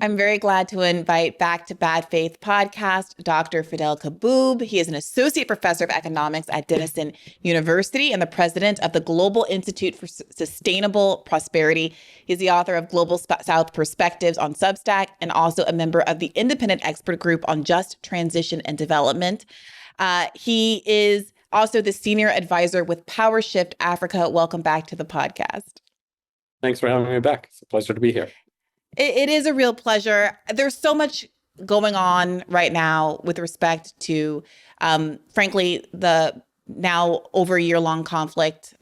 I'm very glad to invite back to Bad Faith podcast Dr. Fidel Kaboub. He is an associate professor of economics at Denison University and the president of the Global Institute for Sustainable Prosperity. He's the author of Global South Perspectives on Substack and also a member of the independent expert group on just transition and development. He is also the senior advisor with PowerShift Africa. Welcome back to the podcast. Thanks for having me back. It's a pleasure to be here. It is a real pleasure. There's so much going on right now with respect to, frankly, the now over a year-long conflict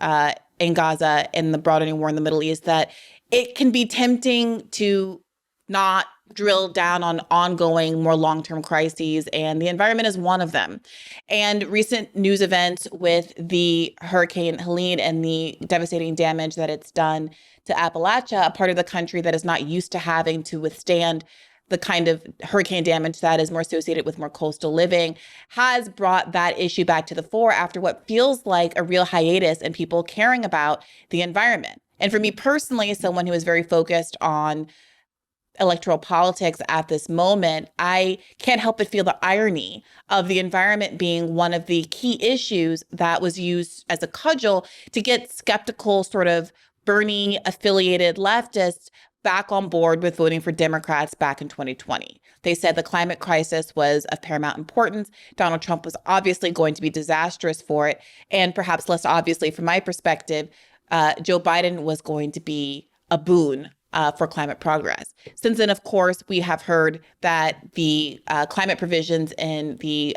in Gaza and the broadening war in the Middle East that it can be tempting to not drill down on ongoing, more long-term crises, and the environment is one of them. And recent news events with the Hurricane Helene and the devastating damage that it's done to Appalachia, a part of the country that is not used to having to withstand the kind of hurricane damage that is more associated with more coastal living, has brought that issue back to the fore after what feels like a real hiatus in people caring about the environment. And for me personally, as someone who is very focused on electoral politics at this moment, I can't help but feel the irony of the environment being one of the key issues that was used as a cudgel to get skeptical, sort of Bernie affiliated leftists back on board with voting for Democrats back in 2020. They said the climate crisis was of paramount importance. Donald Trump was obviously going to be disastrous for it. And perhaps less obviously from my perspective, Joe Biden was going to be a boon for climate progress. Since then, of course, we have heard that the climate provisions in the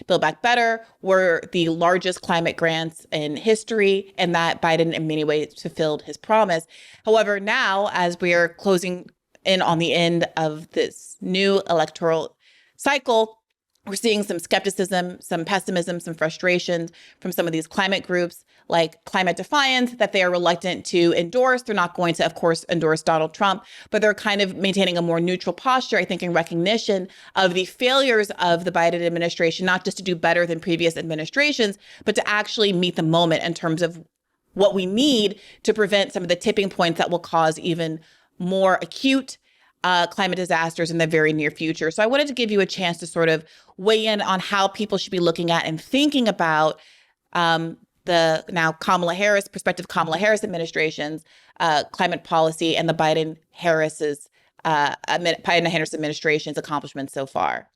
Build Back Better were the largest climate grants in history, and that Biden in many ways fulfilled his promise. However, now, as we are closing in on the end of this new electoral cycle, we're seeing some skepticism, some pessimism, some frustrations from some of these climate groups like Climate Defiance that they are reluctant to endorse. They're not going to, of course, endorse Donald Trump, but they're kind of maintaining a more neutral posture, I think, in recognition of the failures of the Biden administration, not just to do better than previous administrations, but to actually meet the moment in terms of what we need to prevent some of the tipping points that will cause even more acute climate disasters in the very near future. So I wanted to give you a chance to sort of weigh in on how people should be looking at and thinking about the now prospective Kamala Harris administration's climate policy and the Biden-Harris administration's accomplishments so far.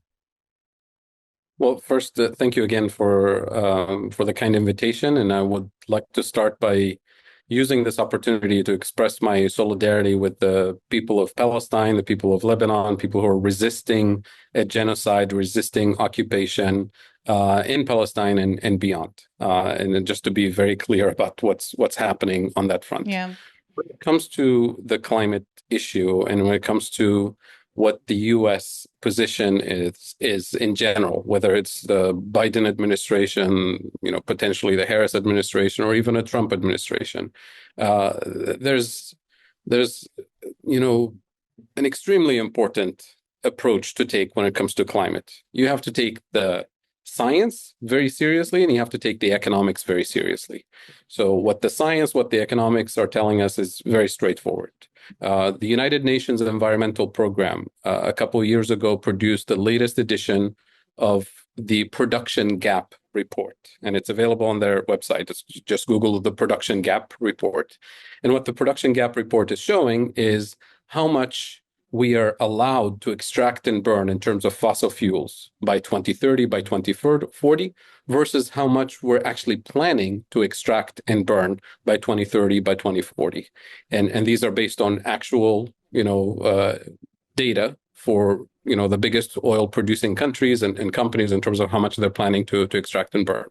Well, first, thank you again for the kind invitation, and I would like to start by using this opportunity to express my solidarity with the people of Palestine, the people of Lebanon, people who are resisting a genocide, resisting occupation in Palestine and beyond. And just to be very clear about what's happening on that front. Yeah. When it comes to the climate issue and when it comes to what the U.S. position is in general, whether it's the Biden administration, potentially the Harris administration, or even a Trump administration, there's an extremely important approach to take when it comes to climate. You have to take the science very seriously, and you have to take the economics very seriously. So what the science, what the economics are telling us is very straightforward. The United Nations Environmental Program a couple of years ago produced the latest edition of the Production Gap Report, and it's available on their website. Just Google the Production Gap Report. And what the Production Gap Report is showing is how much we are allowed to extract and burn in terms of fossil fuels by 2030, by 2040, versus how much we're actually planning to extract and burn by 2030, by 2040. And these are based on actual, data for, the biggest oil producing countries and companies in terms of how much they're planning to extract and burn.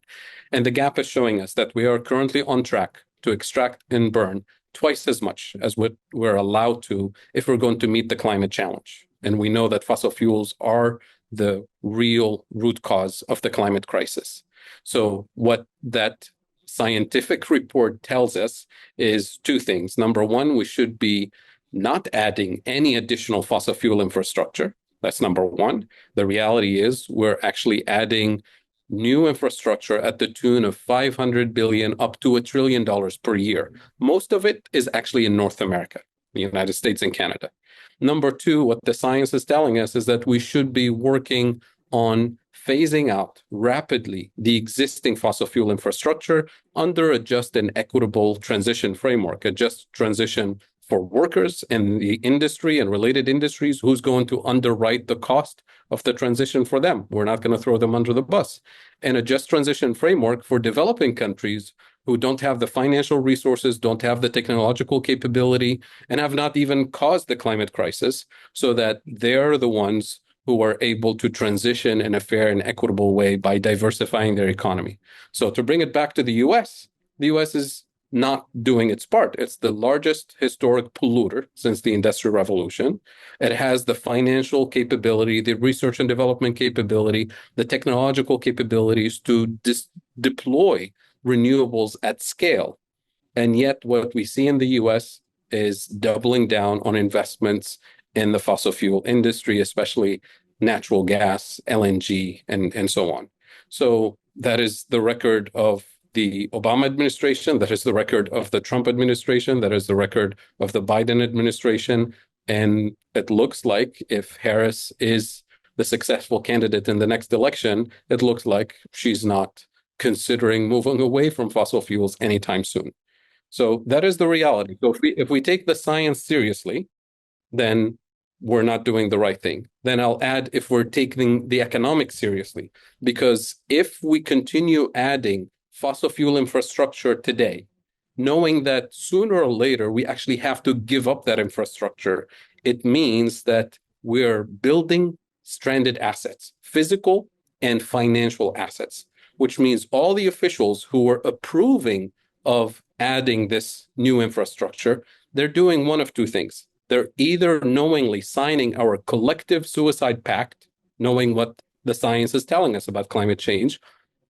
And the gap is showing us that we are currently on track to extract and burn twice as much as what we're allowed to if we're going to meet the climate challenge. And we know that fossil fuels are the real root cause of the climate crisis. So what that scientific report tells us is two things. Number one, we should be not adding any additional fossil fuel infrastructure. That's number one. The reality is we're actually adding new infrastructure at the tune of $500 billion up to $1 trillion per year. Most of it is actually in North America. the United States and Canada. Number two, what the science is telling us is that we should be working on phasing out rapidly the existing fossil fuel infrastructure under a just and equitable transition framework, a just transition for workers in the industry and related industries. Who's going to underwrite the cost of the transition for them? We're not going to throw them under the bus. And a just transition framework for developing countries who don't have the financial resources, don't have the technological capability, and have not even caused the climate crisis, so that they're the ones who are able to transition in a fair and equitable way by diversifying their economy. So to bring it back to the US is not doing its part. It's the largest historic polluter since the Industrial Revolution. It has the financial capability, the research and development capability, the technological capabilities to deploy renewables at scale. And yet what we see in the US is doubling down on investments in the fossil fuel industry, especially natural gas, LNG, and so on. So that is the record of the Obama administration. That is the record of the Trump administration. That is the record of the Biden administration. And it looks like if Harris is the successful candidate in the next election, it looks like she's not considering moving away from fossil fuels anytime soon. So that is the reality. So if we take the science seriously, then we're not doing the right thing. Then I'll add, if we're taking the economics seriously, because if we continue adding fossil fuel infrastructure today, knowing that sooner or later we actually have to give up that infrastructure, it means that we're building stranded assets, physical and financial assets, which means all the officials who were approving of adding this new infrastructure, they're doing one of two things. They're either knowingly signing our collective suicide pact, knowing what the science is telling us about climate change,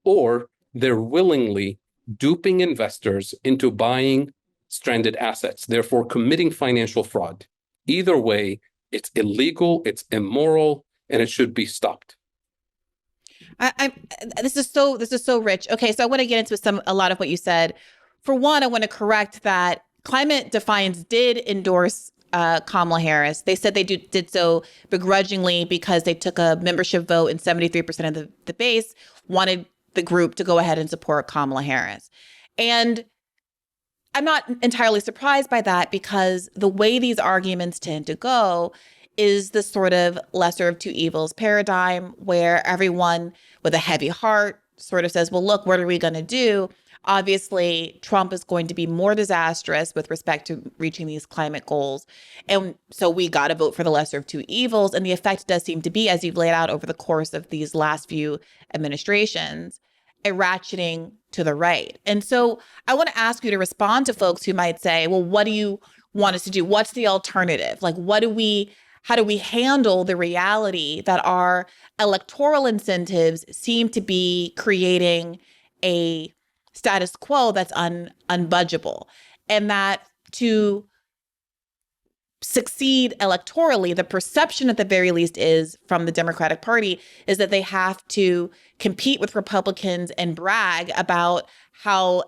or they're willingly duping investors into buying stranded assets, therefore committing financial fraud. Either way, it's illegal, it's immoral, and it should be stopped. This is so rich. Okay, so I want to get into a lot of what you said. For one, I want to correct that Climate Defiance did endorse Kamala Harris. They said they did so begrudgingly because they took a membership vote and 73% of the base wanted the group to go ahead and support Kamala Harris. And I'm not entirely surprised by that, because the way these arguments tend to go is the sort of lesser of two evils paradigm, where everyone with a heavy heart sort of says, well, look, what are we going to do? Obviously, Trump is going to be more disastrous with respect to reaching these climate goals. And so we got to vote for the lesser of two evils. And the effect does seem to be, as you've laid out over the course of these last few administrations, a ratcheting to the right. And so I want to ask you to respond to folks who might say, well, what do you want us to do? What's the alternative? Like, how do we handle the reality that our electoral incentives seem to be creating a status quo that's unbudgeable, and that to succeed electorally, the perception at the very least is from the Democratic Party is that they have to compete with Republicans and brag about how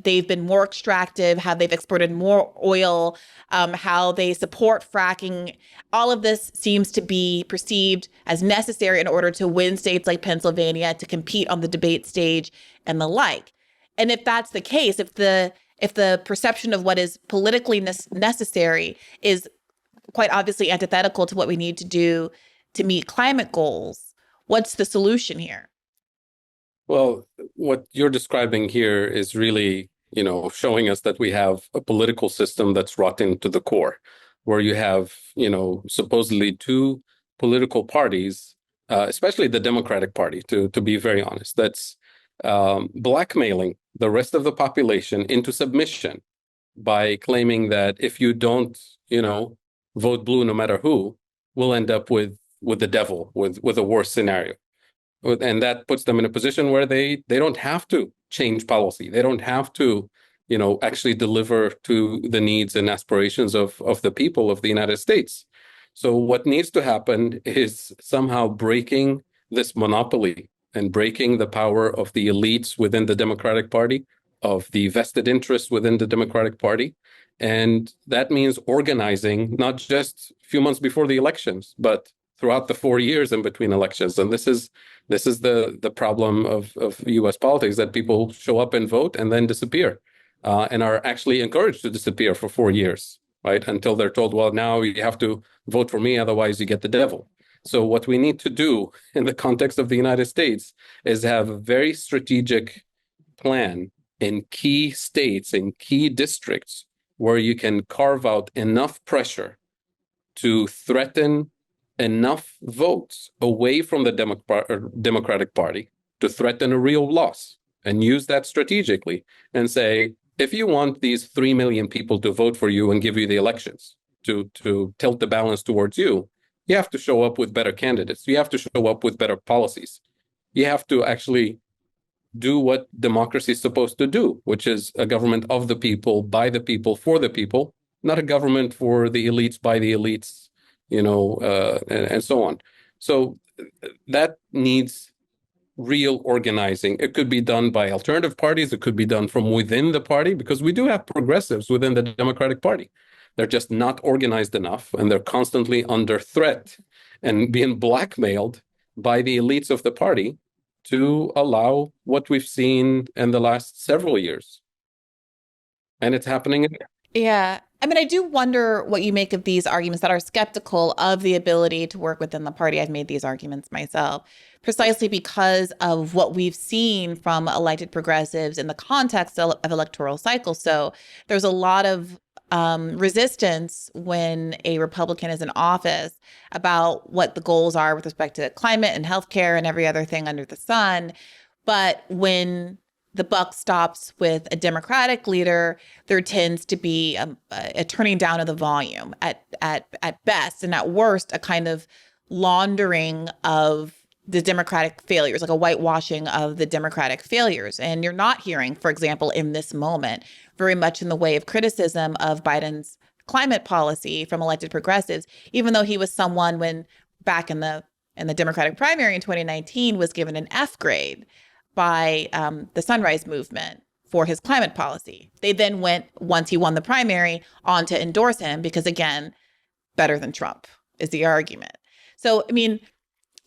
they've been more extractive, how they've exported more oil, how they support fracking. All of this seems to be perceived as necessary in order to win states like Pennsylvania, to compete on the debate stage and the like. And if that's the case, if the perception of what is politically necessary is quite obviously antithetical to what we need to do to meet climate goals, what's the solution here? Well, what you're describing here is really, showing us that we have a political system that's rotten to the core, where you have, supposedly two political parties, especially the Democratic Party, to be very honest, that's blackmailing the rest of the population into submission by claiming that if you don't, vote blue no matter who, we'll end up with the devil, with a worse scenario. And that puts them in a position where they don't have to change policy. They don't have to, actually deliver to the needs and aspirations of the people of the United States. So what needs to happen is somehow breaking this monopoly and breaking the power of the elites within the Democratic Party, of the vested interests within the Democratic Party, And that means organizing, not just a few months before the elections, but throughout the 4 years in between elections. And this is the problem of US politics, that people show up and vote and then disappear, and are actually encouraged to disappear for 4 years, right? Until they're told, well, now you have to vote for me, otherwise you get the devil. So what we need to do in the context of the United States is have a very strategic plan in key states, in key districts, where you can carve out enough pressure to threaten enough votes away from the Democratic Party to threaten a real loss, and use that strategically and say, if you want these 3 million people to vote for you and give you the elections to tilt the balance towards you, you have to show up with better candidates. You have to show up with better policies. You have to actually do what democracy is supposed to do, which is a government of the people, by the people, for the people, not a government for the elites, by the elites, and so on. So that needs real organizing. It could be done by alternative parties. It could be done from within the party, because we do have progressives within the Democratic Party. They're just not organized enough, and they're constantly under threat and being blackmailed by the elites of the party to allow what we've seen in the last several years. And it's happening again. Yeah. I mean, I do wonder what you make of these arguments that are skeptical of the ability to work within the party. I've made these arguments myself, precisely because of what we've seen from elected progressives in the context of electoral cycles. So there's a lot of resistance when a Republican is in office about what the goals are with respect to climate and healthcare and every other thing under the sun. But when the buck stops with a Democratic leader, there tends to be a turning down of the volume at best, and at worst, a kind of laundering of the Democratic failures, like a whitewashing of the Democratic failures. And you're not hearing, for example, in this moment, very much in the way of criticism of Biden's climate policy from elected progressives, even though he was someone when back in the Democratic primary in 2019 was given an F grade by the Sunrise Movement for his climate policy. They then went, once he won the primary, on to endorse him because, again, better than Trump is the argument. So, I mean,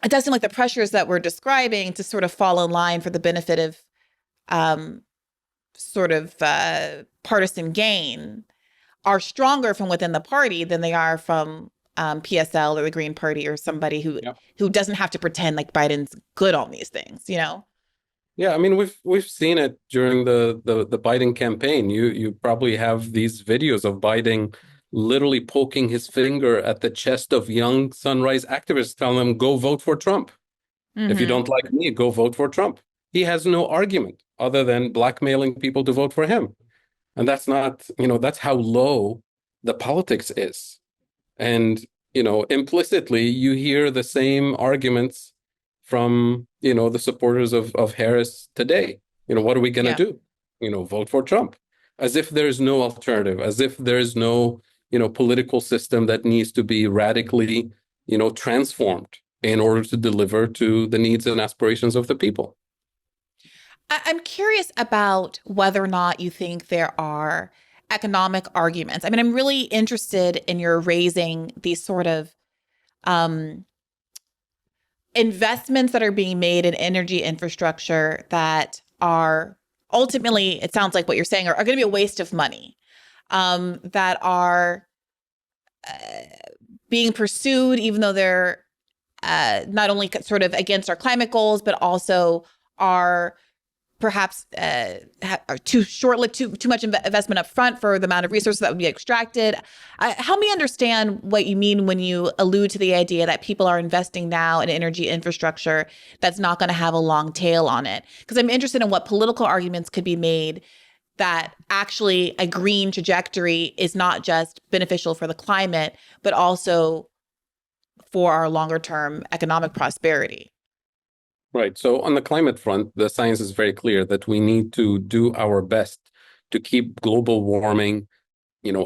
it does seem like the pressures that we're describing to sort of fall in line for the benefit of partisan gain are stronger from within the party than they are from PSL or the Green Party or somebody who doesn't have to pretend like Biden's good on these things, Yeah, I mean, we've seen it during the Biden campaign. You probably have these videos of Biden literally poking his finger at the chest of young Sunrise activists, telling them, go vote for Trump. Mm-hmm. If you don't like me, go vote for Trump. He has no argument other than blackmailing people to vote for him. And that's not, that's how low the politics is. And, implicitly, you hear the same arguments from, the supporters of Harris today. What are we going to do? Vote for Trump. As if there's no alternative, as if there's no, political system that needs to be radically, transformed in order to deliver to the needs and aspirations of the people. I'm curious about whether or not you think there are economic arguments. I mean, I'm really interested in your raising these sort of investments that are being made in energy infrastructure that are ultimately, it sounds like what you're saying, are going to be a waste of money, that are being pursued, even though they're not only sort of against our climate goals, but also are perhaps are too short-lived, too much investment up front for the amount of resources that would be extracted. Help me understand what you mean when you allude to the idea that people are investing now in energy infrastructure that's not going to have a long tail on it. Because I'm interested in what political arguments could be made that actually a green trajectory is not just beneficial for the climate, but also for our longer-term economic prosperity. Right. So on the climate front, the science is very clear that we need to do our best to keep global warming,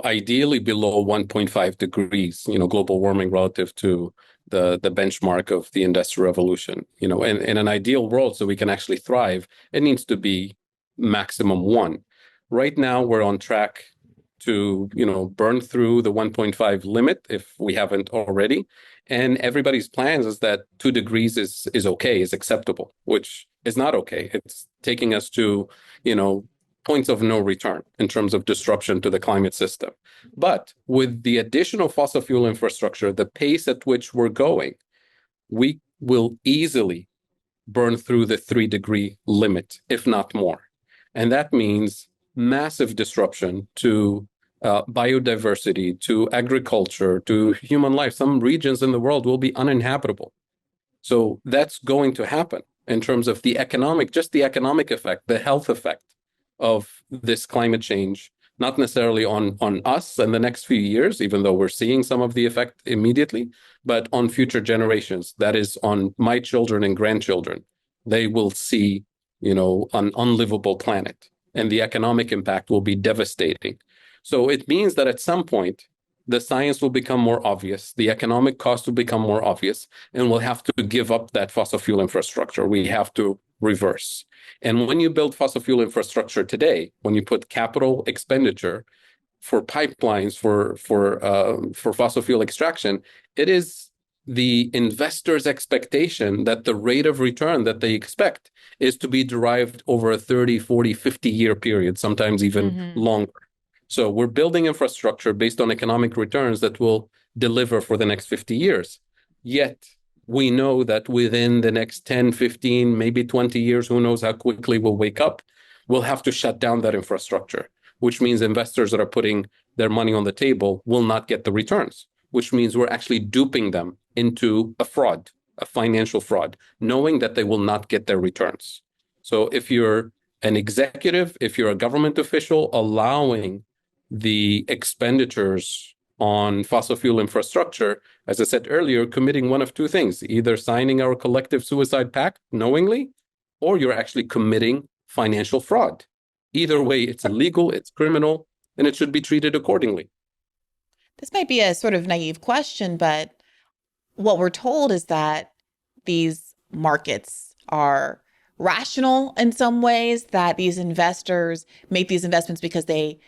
ideally below 1.5 degrees, global warming relative to the benchmark of the Industrial Revolution. In an ideal world, so we can actually thrive, it needs to be maximum 1. Right now, we're on track to, burn through the 1.5 limit if we haven't already. And everybody's plans is that 2 degrees is okay, is acceptable, which is not okay. It's taking us to, points of no return in terms of disruption to the climate system. But with the additional fossil fuel infrastructure, the pace at which we're going, we will easily burn through the 3-degree limit, if not more. And that means massive disruption to biodiversity, to agriculture, to human life. Some regions in the world will be uninhabitable. So that's going to happen in terms of the economic effect, the health effect of this climate change, not necessarily on us in the next few years, even though we're seeing some of the effect immediately, but on future generations. That is on my children and grandchildren. They will see, an unlivable planet, and the economic impact will be devastating. So it means that at some point, the science will become more obvious, the economic cost will become more obvious, and we'll have to give up that fossil fuel infrastructure. We have to reverse. And when you build fossil fuel infrastructure today, when you put capital expenditure for pipelines, for fossil fuel extraction, it is the investor's expectation that the rate of return that they expect is to be derived over a 30, 40, 50-year period, sometimes even longer. So we're building infrastructure based on economic returns that will deliver for the next 50 years. Yet we know that within the next 10, 15, maybe 20 years, who knows how quickly we'll wake up, we'll have to shut down that infrastructure, which means investors that are putting their money on the table will not get the returns, which means we're actually duping them into a fraud, a financial fraud, knowing that they will not get their returns. So if you're an executive, if you're a government official allowing the expenditures on fossil fuel infrastructure, as I said earlier, committing one of 2 things, either signing our collective suicide pact knowingly, or you're actually committing financial fraud. Either way, it's illegal, it's criminal, and it should be treated accordingly. This might be a sort of naive question, but what we're told is that these markets are rational in some ways, that these investors make these investments because they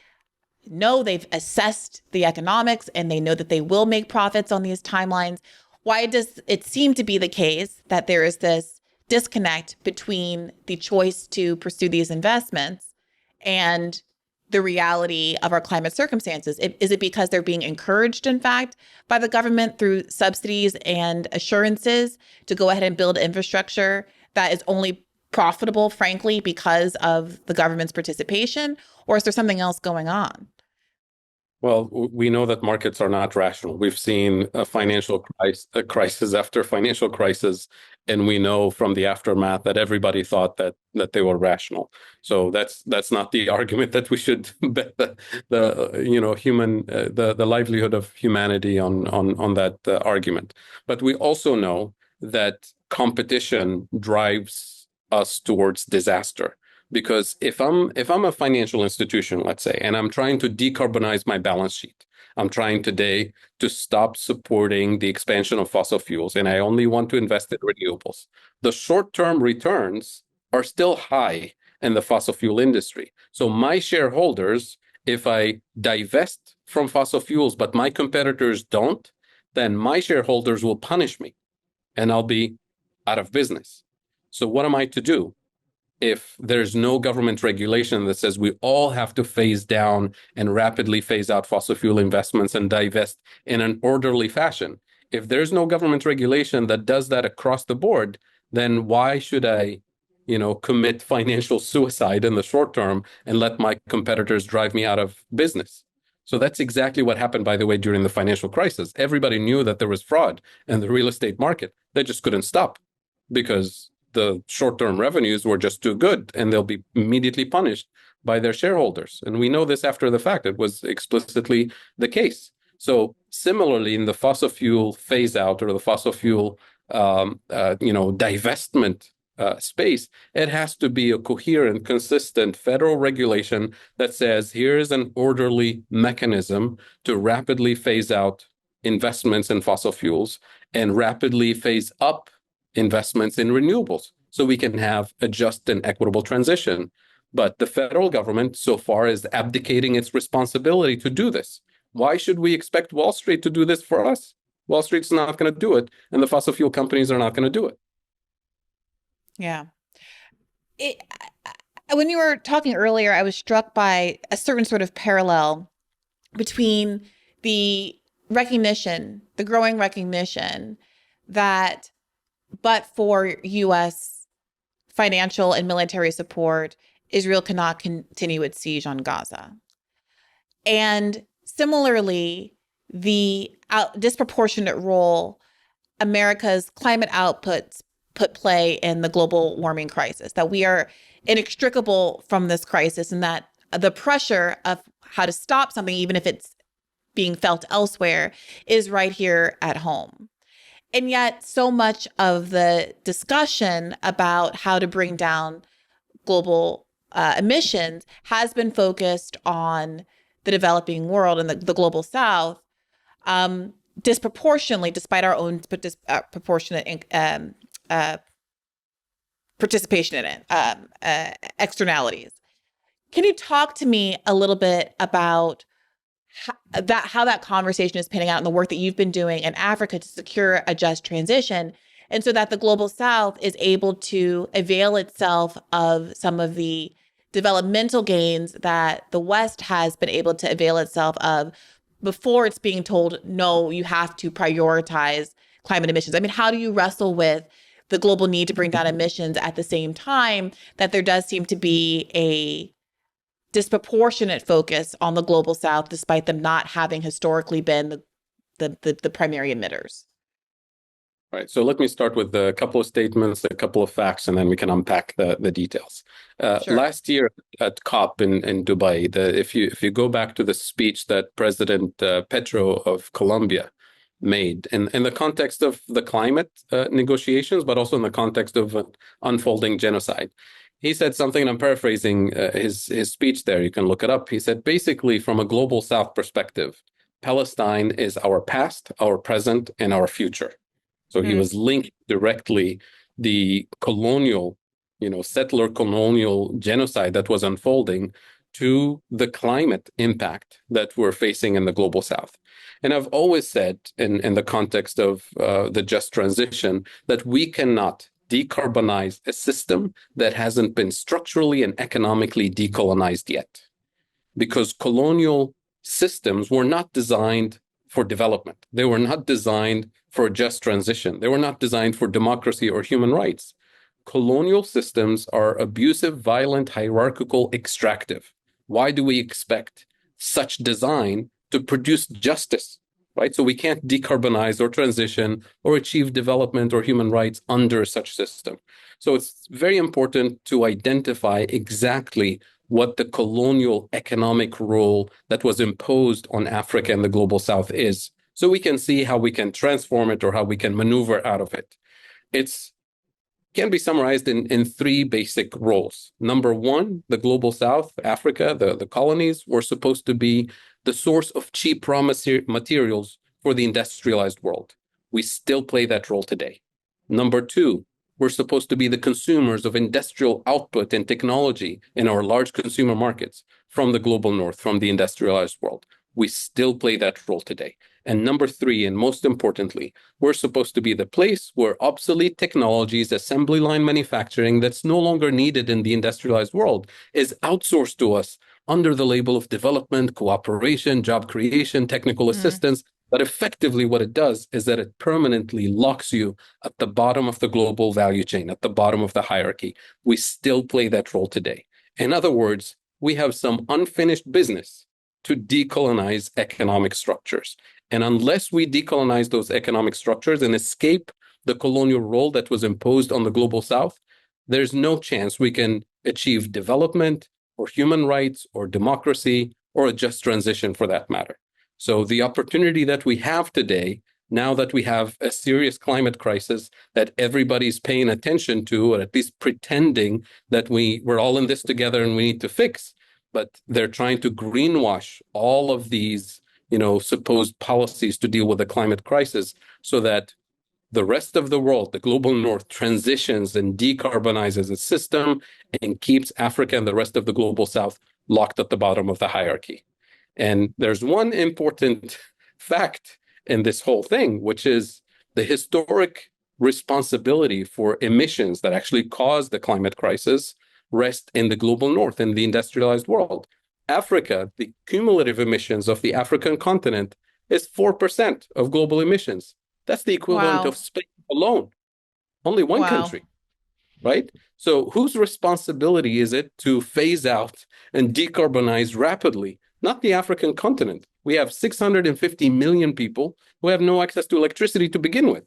know they've assessed the economics and they know that they will make profits on these timelines. Why does it seem to be the case that there is this disconnect between the choice to pursue these investments and the reality of our climate circumstances? Is it because they're being encouraged, in fact, by the government through subsidies and assurances to go ahead and build infrastructure that is only profitable, frankly, because of the government's participation? Or is there something else going on? Well, we know that markets are not rational. We've seen a financial crisis after financial crisis, and we know from the aftermath that everybody thought that they were rational. So that's not the argument that we should bet the livelihood of humanity on that argument. But we also know that competition drives us towards disaster. Because if I'm a financial institution, let's say, and I'm trying to decarbonize my balance sheet, I'm trying today to stop supporting the expansion of fossil fuels, and I only want to invest in renewables, the short-term returns are still high in the fossil fuel industry. So my shareholders, if I divest from fossil fuels, but my competitors don't, then my shareholders will punish me and I'll be out of business. So what am I to do? If there's no government regulation that says we all have to phase down and rapidly phase out fossil fuel investments and divest in an orderly fashion, if there's no government regulation that does that across the board, then why should I, commit financial suicide in the short term and let my competitors drive me out of business? So that's exactly what happened, by the way, during the financial crisis. Everybody knew that there was fraud in the real estate market. They just couldn't stop because the short-term revenues were just too good, and they'll be immediately punished by their shareholders. And we know this after the fact. It was explicitly the case. So similarly, in the fossil fuel phase out or the fossil fuel, divestment space, it has to be a coherent, consistent federal regulation that says here is an orderly mechanism to rapidly phase out investments in fossil fuels and rapidly phase up investments in renewables so we can have a just and equitable transition. But the federal government so far is abdicating its responsibility to do this. Why should we expect Wall Street to do this for us? Wall Street's not going to do it, and the fossil fuel companies are not going to do it. Yeah. It, when you were talking earlier, I was struck by a certain sort of parallel between the recognition, the growing recognition that but for U.S. financial and military support, Israel cannot continue its siege on Gaza. And similarly, the disproportionate role America's climate outputs play in the global warming crisis, that we are inextricable from this crisis, and that the pressure of how to stop something, even if it's being felt elsewhere, is right here at home. And yet, so much of the discussion about how to bring down global emissions has been focused on the developing world and the global South, disproportionately, despite our own proportionate participation in it, externalities. Can you talk to me a little bit about how that conversation is panning out and the work that you've been doing in Africa to secure a just transition, and so that the global South is able to avail itself of some of the developmental gains that the West has been able to avail itself of before it's being told, no, you have to prioritize climate emissions? I mean, how do you wrestle with the global need to bring down emissions at the same time that there does seem to be a disproportionate focus on the global South, despite them not having historically been the primary emitters? Right. So let me start with a couple of statements, a couple of facts, and then we can unpack the details. Sure. Last year at COP in Dubai, if you go back to the speech that President Petro of Colombia made in the context of the climate negotiations, but also in the context of unfolding genocide, he said something, and I'm paraphrasing his speech there. You can look it up. He said, basically, from a global South perspective, Palestine is our past, our present, and our future. So he was linked directly the colonial, settler colonial genocide that was unfolding to the climate impact that we're facing in the global South. And I've always said in the context of the just transition that we cannot decarbonize a system that hasn't been structurally and economically decolonized yet. Because colonial systems were not designed for development. They were not designed for a just transition. They were not designed for democracy or human rights. Colonial systems are abusive, violent, hierarchical, extractive. Why do we expect such design to produce justice, right? So we can't decarbonize or transition or achieve development or human rights under such system. So it's very important to identify exactly what the colonial economic role that was imposed on Africa and the global South is, so we can see how we can transform it or how we can maneuver out of it. It can be summarized in three basic roles. Number one, the global South, Africa, the colonies, were supposed to be the source of cheap raw materials for the industrialized world. We still play that role today. Number two, we're supposed to be the consumers of industrial output and technology in our large consumer markets from the global North, from the industrialized world. We still play that role today. And number three, and most importantly, we're supposed to be the place where obsolete technologies, assembly line manufacturing that's no longer needed in the industrialized world is outsourced to us under the label of development, cooperation, job creation, technical assistance. But effectively, what it does is that it permanently locks you at the bottom of the global value chain, at the bottom of the hierarchy. We still play that role today. In other words, we have some unfinished business to decolonize economic structures. And unless we decolonize those economic structures and escape the colonial role that was imposed on the global South, there's no chance we can achieve development or human rights or democracy or a just transition for that matter. So the opportunity that we have today, now that we have a serious climate crisis that everybody's paying attention to, or at least pretending that we're all in this together and we need to fix, but they're trying to greenwash all of these, supposed policies to deal with the climate crisis so that the rest of the world, the global north, transitions and decarbonizes its system and keeps Africa and the rest of the global south locked at the bottom of the hierarchy. And there's one important fact in this whole thing, which is the historic responsibility for emissions that actually caused the climate crisis rest in the global north, in the industrialized world. Africa, the cumulative emissions of the African continent is 4% of global emissions. That's the equivalent Wow. of Spain alone. Only one Wow. country, right? So whose responsibility is it to phase out and decarbonize rapidly? Not the African continent. We have 650 million people who have no access to electricity to begin with,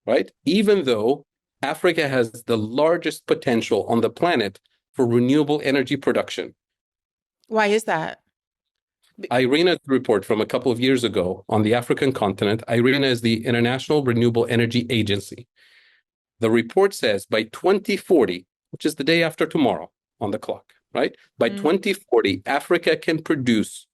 right? Even though Africa has the largest potential on the planet for renewable energy production. Why is that? IRENA's report from a couple of years ago on the African continent, IRENA is the International Renewable Energy Agency. The report says by 2040, which is the day after tomorrow on the clock, right? By 2040, Africa can produce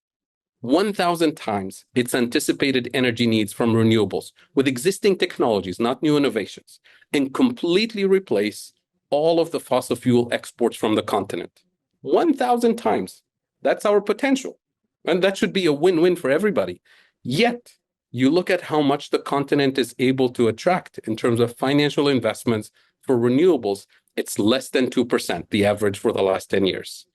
1,000 times its anticipated energy needs from renewables with existing technologies, not new innovations, and completely replace all of the fossil fuel exports from the continent. 1,000 times. That's our potential. And that should be a win-win for everybody. Yet, you look at how much the continent is able to attract in terms of financial investments for renewables, it's less than 2%, the average for the last 10 years.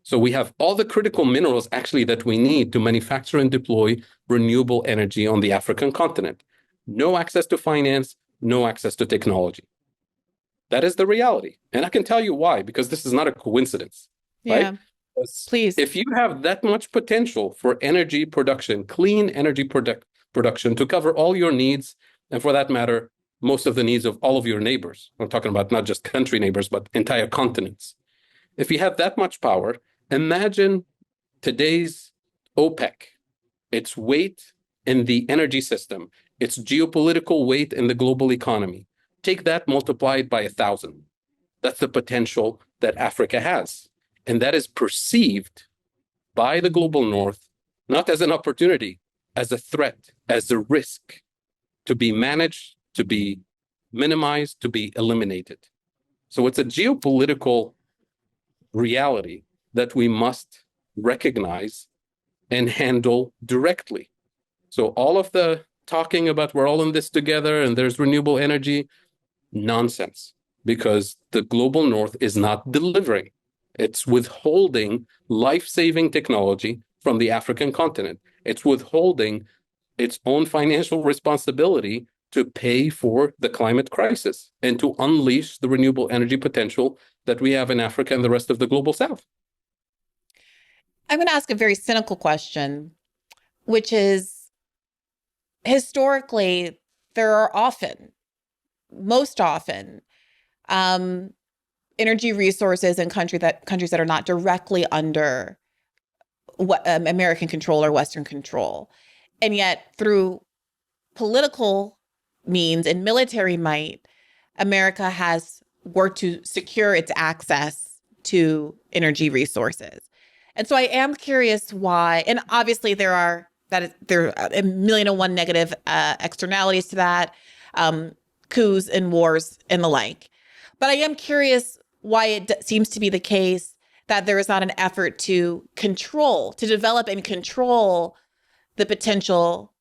So we have all the critical minerals actually that we need to manufacture and deploy renewable energy on the African continent. No access to finance, no access to technology. That is the reality. And I can tell you why, because this is not a coincidence, Yeah. right? Please. If you have that much potential for energy production, clean energy production to cover all your needs, and for that matter, most of the needs of all of your neighbors. I'm talking about not just country neighbors, but entire continents. If you have that much power, imagine today's OPEC, its weight in the energy system, its geopolitical weight in the global economy. Take that, multiply it by 1,000. That's the potential that Africa has. And that is perceived by the global north, not as an opportunity, as a threat, as a risk to be managed, to be minimized, to be eliminated. So it's a geopolitical reality that we must recognize and handle directly. So all of the talking about we're all in this together and there's renewable energy, nonsense, because the global north is not delivering. It's withholding life-saving technology from the African continent. It's withholding its own financial responsibility to pay for the climate crisis and to unleash the renewable energy potential that we have in Africa and the rest of the global south. I'm going to ask a very cynical question, which is historically, there are most often, energy resources in countries that are not directly under American control or Western control. And yet, through political means and military might, America has worked to secure its access to energy resources. And so I am curious why, and obviously there are a million and one negative externalities to that, coups and wars and the like. But I am curious why it seems to be the case that there is not an effort to develop and control the potential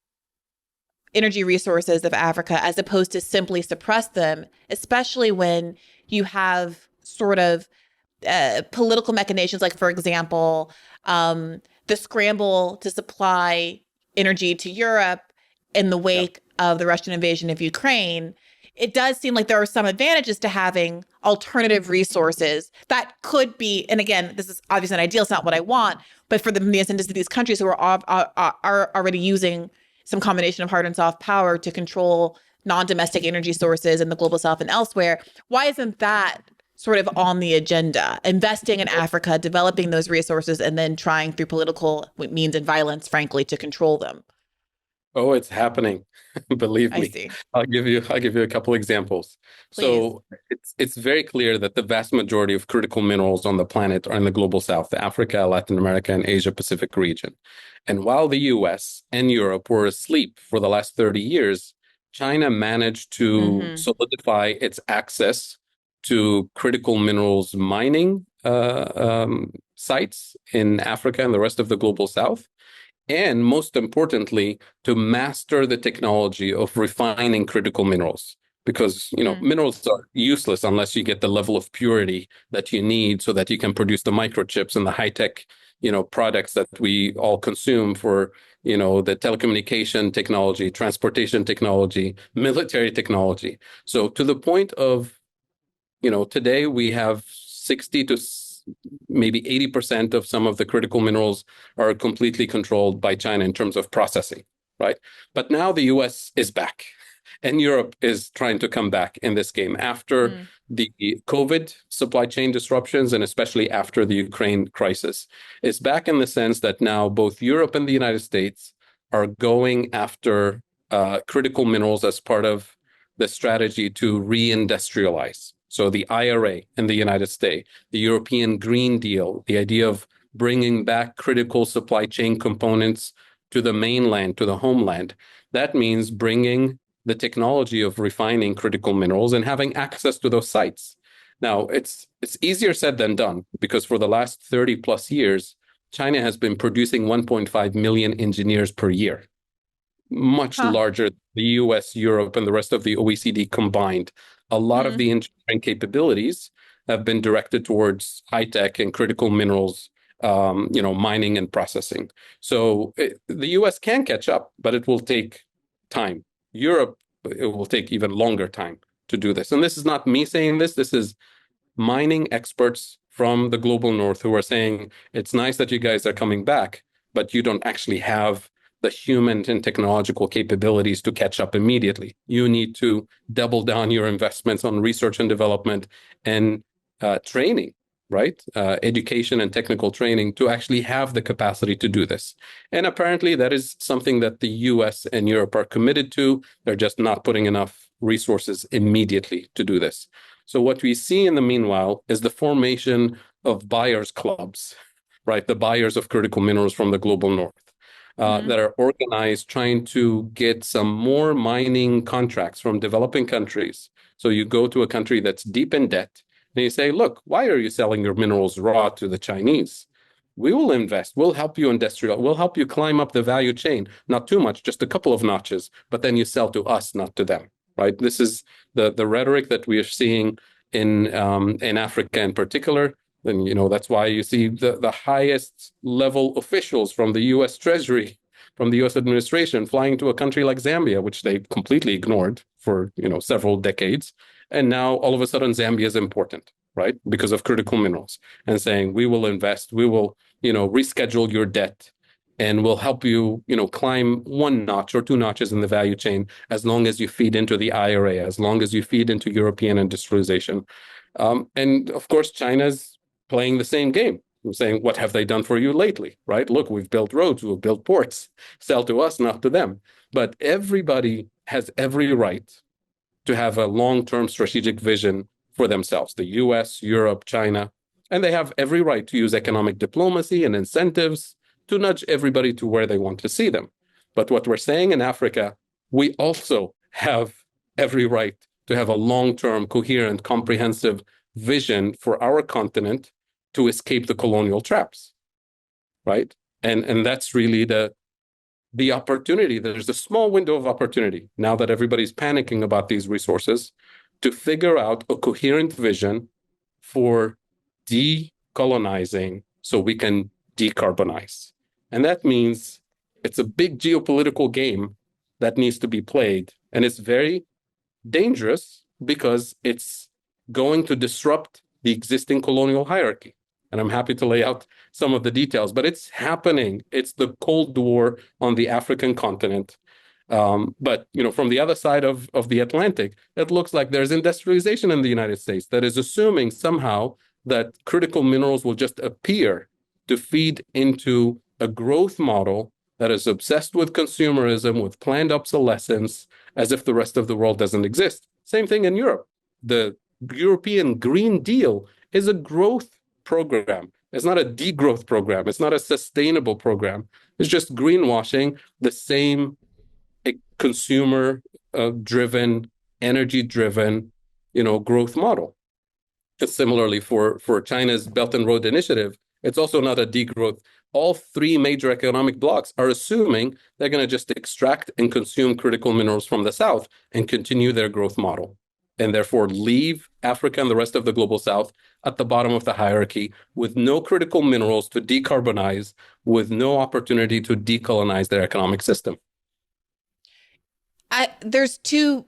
energy resources of Africa, as opposed to simply suppress them, especially when you have sort of political machinations, like, for example, the scramble to supply energy to Europe in the wake of the Russian invasion of Ukraine. It does seem like there are some advantages to having alternative resources that could be, and again, this is obviously an ideal, it's not what I want, but for the incentives of these countries who are already using some combination of hard and soft power to control non-domestic energy sources in the global south and elsewhere, why isn't that sort of on the agenda? Investing in Africa, developing those resources, and then trying through political means and violence, frankly, to control them. Oh, it's happening. Believe I me. see. I'll give you a couple examples. Please. So it's very clear that the vast majority of critical minerals on the planet are in the global south, Africa, Latin America, and Asia Pacific region. And while the US and Europe were asleep for the last 30 years, China managed to Mm-hmm. solidify its access to critical minerals mining sites in Africa and the rest of the global south. And most importantly, to master the technology of refining critical minerals. Because, Mm. minerals are useless unless you get the level of purity that you need so that you can produce the microchips and the high-tech, products that we all consume for, the telecommunication technology, transportation technology, military technology. So to the point of, today we have 60 to maybe 80% of some of the critical minerals are completely controlled by China in terms of processing, right? But now the US is back and Europe is trying to come back in this game after Mm. the COVID supply chain disruptions and especially after the Ukraine crisis. It's back in the sense that now both Europe and the United States are going after critical minerals as part of the strategy to reindustrialize. So the IRA in the United States, the European Green Deal, the idea of bringing back critical supply chain components to the mainland, to the homeland. That means bringing the technology of refining critical minerals and having access to those sites. Now, it's easier said than done because for the last 30 plus years, China has been producing 1.5 million engineers per year, much Huh. larger than the US, Europe, and the rest of the OECD combined. A lot of Mm. the engineering capabilities have been directed towards high tech and critical minerals, mining and processing. So the US can catch up, but it will take time. Europe, it will take even longer time to do this. And this is not me saying this. This is mining experts from the global north who are saying it's nice that you guys are coming back, but you don't actually have the human and technological capabilities to catch up immediately. You need to double down your investments on research and development and training, right? Education and technical training to actually have the capacity to do this. And apparently, that is something that the US and Europe are committed to. They're just not putting enough resources immediately to do this. So what we see in the meanwhile is the formation of buyers clubs, right? The buyers of critical minerals from the global north Mm. that are organized trying to get some more mining contracts from developing countries. So you go to a country that's deep in debt and you say, look, why are you selling your minerals raw to the Chinese? We will invest. We'll help you industrial. We'll help you climb up the value chain. Not too much, just a couple of notches, but then you sell to us, not to them, right? This is the rhetoric that we are seeing in Africa in particular. And that's why you see the highest level officials from the U.S. Treasury, from the U.S. administration, flying to a country like Zambia, which they completely ignored for several decades, and now all of a sudden Zambia is important, right, because of critical minerals, and saying we will invest, we will reschedule your debt, and we'll help you climb one notch or two notches in the value chain as long as you feed into the IRA, as long as you feed into European industrialization. And of course, China's playing the same game. I'm saying, what have they done for you lately? Right? Look, we've built roads, we've built ports. Sell to us, not to them. But everybody has every right to have a long-term strategic vision for themselves. The US, Europe, China, and they have every right to use economic diplomacy and incentives to nudge everybody to where they want to see them. But what we're saying in Africa, we also have every right to have a long-term, coherent, comprehensive vision for our continent to escape the colonial traps, right? And that's really the opportunity. There's a small window of opportunity now that everybody's panicking about these resources to figure out a coherent vision for decolonizing so we can decarbonize. And that means it's a big geopolitical game that needs to be played. And it's very dangerous because it's going to disrupt the existing colonial hierarchy. And I'm happy to lay out some of the details, but it's happening. It's the Cold War on the African continent. But from the other side of the Atlantic, it looks like there's industrialization in the United States that is assuming somehow that critical minerals will just appear to feed into a growth model that is obsessed with consumerism, with planned obsolescence, as if the rest of the world doesn't exist. Same thing in Europe. The European Green Deal is a growth program. It's not a degrowth program. It's not a sustainable program. It's just greenwashing the same consumer driven, energy driven, growth model. Similarly, for China's Belt and Road Initiative, it's also not a degrowth. All three major economic blocs are assuming they're going to just extract and consume critical minerals from the South and continue their growth model, and therefore leave Africa and the rest of the global South at the bottom of the hierarchy with no critical minerals to decarbonize, with no opportunity to decolonize their economic system. There's two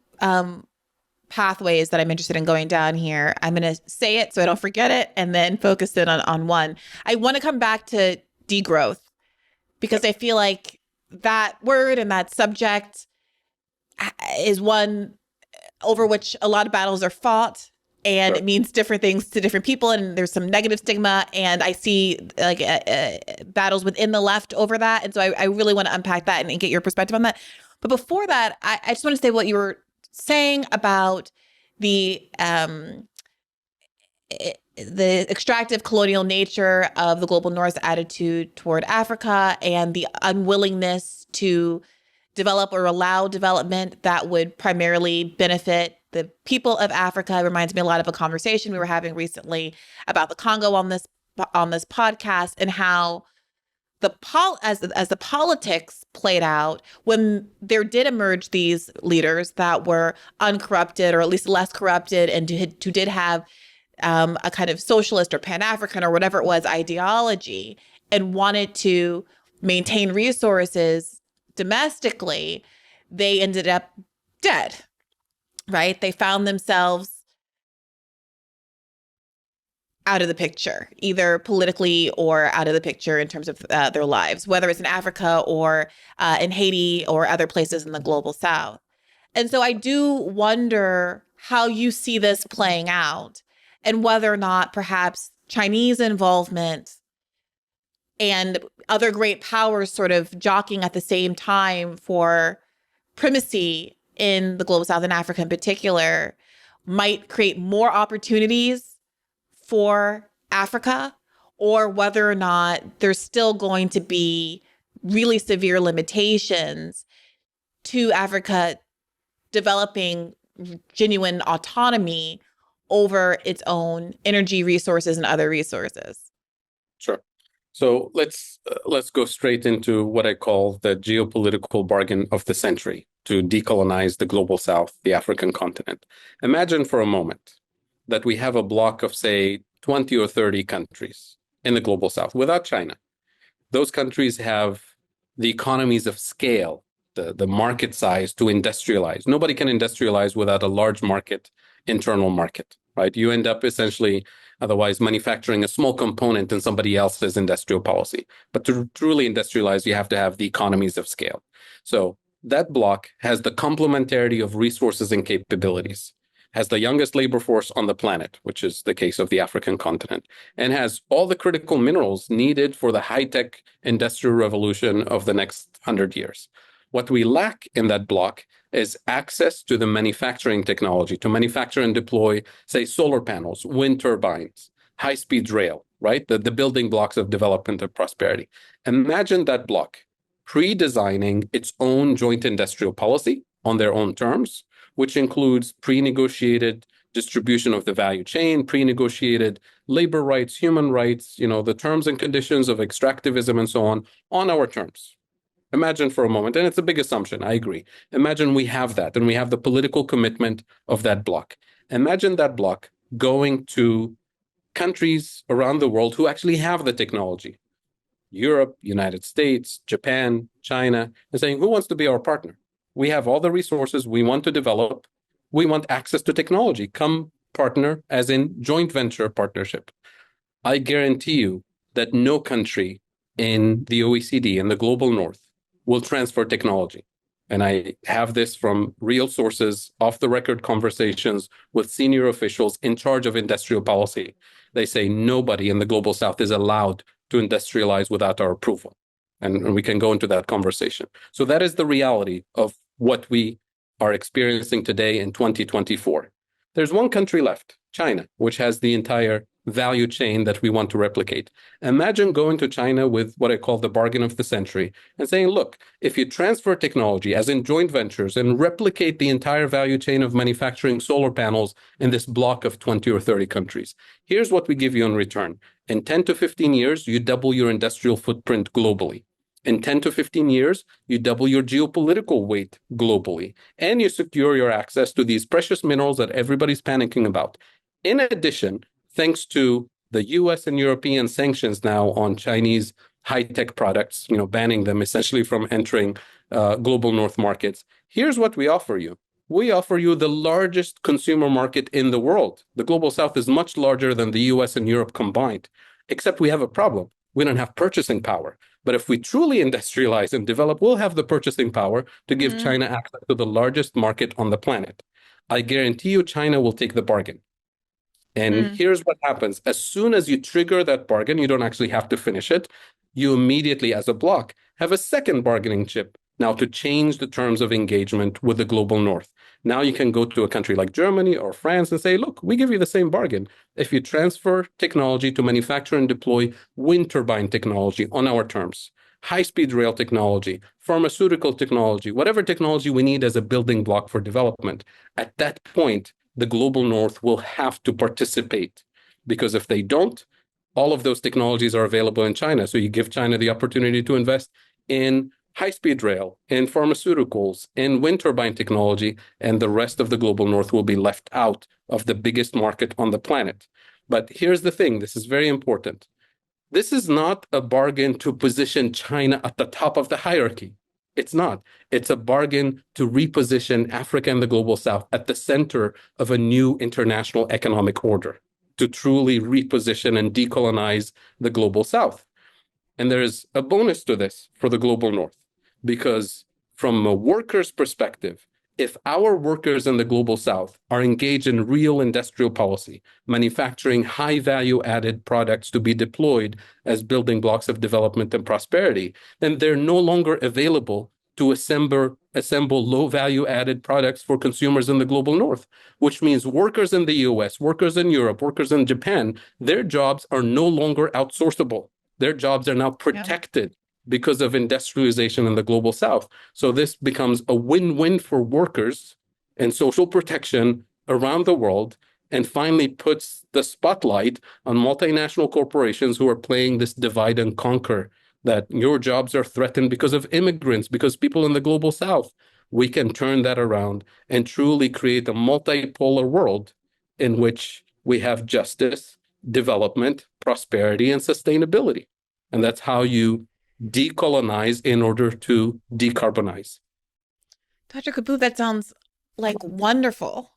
pathways that I'm interested in going down here. I'm going to say it so I don't forget it and then focus in on one. I want to come back to degrowth because I feel like that word and that subject is one over which a lot of battles are fought, and it means different things to different people, and there's some negative stigma, and I see like battles within the left over that, and so I really want to unpack that and get your perspective on that. But before that, I just want to say what you were saying about the extractive colonial nature of the global North's attitude toward Africa and the unwillingness to develop or allow development that would primarily benefit the people of Africa. It reminds me a lot of a conversation we were having recently about the Congo on this podcast, and how as the politics played out, when there did emerge these leaders that were uncorrupted or at least less corrupted and who did have a kind of socialist or Pan-African or whatever it was ideology and wanted to maintain resources domestically, they ended up dead, right? They found themselves out of the picture, either politically or out of the picture in terms of their lives, whether it's in Africa or in Haiti or other places in the global South. And so I do wonder how you see this playing out and whether or not perhaps Chinese involvement and other great powers sort of jockeying at the same time for primacy in the global South and Africa in particular might create more opportunities for Africa, or whether or not there's still going to be really severe limitations to Africa developing genuine autonomy over its own energy resources and other resources. Sure. So let's go straight into what I call the geopolitical bargain of the century to decolonize the global South, the African continent. Imagine for a moment that we have a block of, say, 20 or 30 countries in the global South without China. Those countries have the economies of scale, the market size to industrialize. Nobody can industrialize without a large market, internal market, right? You end up essentially otherwise manufacturing a small component in somebody else's industrial policy. But to truly industrialize, you have to have the economies of scale. So that block has the complementarity of resources and capabilities, has the youngest labor force on the planet, which is the case of the African continent, and has all the critical minerals needed for the high-tech industrial revolution of the next 100 years. What we lack in that block is access to the manufacturing technology to manufacture and deploy, say, solar panels, wind turbines, high-speed rail, right? The building blocks of development and prosperity. Imagine that block pre-designing its own joint industrial policy on their own terms, which includes pre-negotiated distribution of the value chain, pre-negotiated labor rights, human rights, the terms and conditions of extractivism and so on our terms. Imagine for a moment, and it's a big assumption, I agree. Imagine we have that, and we have the political commitment of that bloc. Imagine that bloc going to countries around the world who actually have the technology. Europe, United States, Japan, China, and saying, who wants to be our partner? We have all the resources we want to develop. We want access to technology. Come partner, as in joint venture partnership. I guarantee you that no country in the OECD, in the global North, will transfer technology. And I have this from real sources, off-the-record conversations with senior officials in charge of industrial policy. They say nobody in the global South is allowed to industrialize without our approval. And we can go into that conversation. So that is the reality of what we are experiencing today in 2024. There's one country left, China, which has the entire value chain that we want to replicate. Imagine going to China with what I call the bargain of the century and saying, look, if you transfer technology, as in joint ventures, and replicate the entire value chain of manufacturing solar panels in this block of 20 or 30 countries, here's what we give you in return. In 10 to 15 years, you double your industrial footprint globally. In 10 to 15 years, you double your geopolitical weight globally, and you secure your access to these precious minerals that everybody's panicking about. In addition, thanks to the US and European sanctions now on Chinese high-tech products, banning them essentially from entering global north markets, here's what we offer you. We offer you the largest consumer market in the world. The global south is much larger than the US and Europe combined, except we have a problem. We don't have purchasing power. But if we truly industrialize and develop, we'll have the purchasing power to give China access to the largest market on the planet. I guarantee you China will take the bargain. And here's what happens. As soon as you trigger that bargain, you don't actually have to finish it. You immediately, as a bloc, have a second bargaining chip now to change the terms of engagement with the global north. Now you can go to a country like Germany or France and say, look, we give you the same bargain. If you transfer technology to manufacture and deploy wind turbine technology on our terms, high-speed rail technology, pharmaceutical technology, whatever technology we need as a building block for development, at that point, the global north will have to participate, because if they don't, all of those technologies are available in China. So you give China the opportunity to invest in high-speed rail, in pharmaceuticals, in wind turbine technology, and the rest of the global north will be left out of the biggest market on the planet. But here's the thing, this is very important. This is not a bargain to position China at the top of the hierarchy. It's not. It's a bargain to reposition Africa and the global south at the center of a new international economic order, to truly reposition and decolonize the global south. And there's a bonus to this for the global north, because from a worker's perspective, if our workers in the global south are engaged in real industrial policy, manufacturing high value added products to be deployed as building blocks of development and prosperity, then they're no longer available to assemble low value added products for consumers in the global north, which means workers in the US, workers in Europe, workers in Japan, their jobs are no longer outsourceable. Their jobs are now protected because of industrialization in the global south. So this becomes a win-win for workers and social protection around the world, and finally puts the spotlight on multinational corporations who are playing this divide and conquer, that your jobs are threatened because of immigrants, because people in the global south. We can turn that around and truly create a multipolar world in which we have justice, development, prosperity, and sustainability. And that's how you decolonize in order to decarbonize. Dr. Kapoor, that sounds like wonderful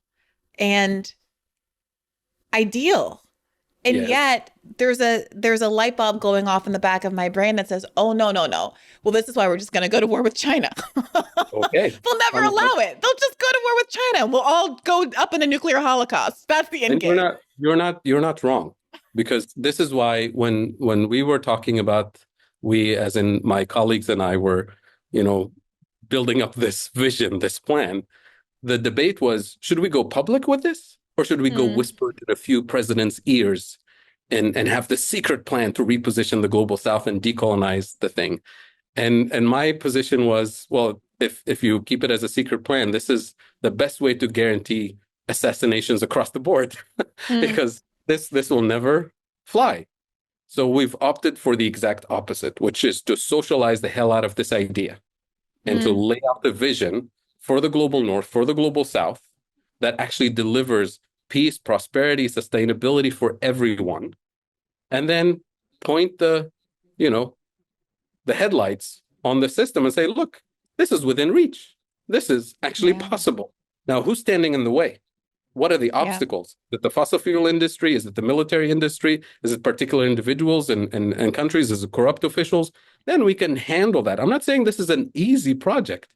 and ideal. And yet there's a light bulb going off in the back of my brain that says, oh, no. Well, this is why we're just going to go to war with China. Okay. They'll never allow it. They'll just go to war with China. We'll all go up in a nuclear holocaust. That's the end game. You're not wrong, because this is why when we were talking about, we, as in my colleagues and I, were, building up this vision, this plan, the debate was, should we go public with this? Or should we go whisper to a few presidents' ears and have the secret plan to reposition the global south and decolonize the thing? And my position was, well, if you keep it as a secret plan, this is the best way to guarantee assassinations across the board, because this will never fly. So we've opted for the exact opposite, which is to socialize the hell out of this idea and to lay out the vision for the global north, for the global south, that actually delivers peace, prosperity, sustainability for everyone. And then point the headlights on the system and say, look, this is within reach. This is actually possible. Now, who's standing in the way? What are the obstacles? Is it the fossil fuel industry? Is it the military industry? Is it particular individuals and countries? Is it corrupt officials? Then we can handle that. I'm not saying this is an easy project,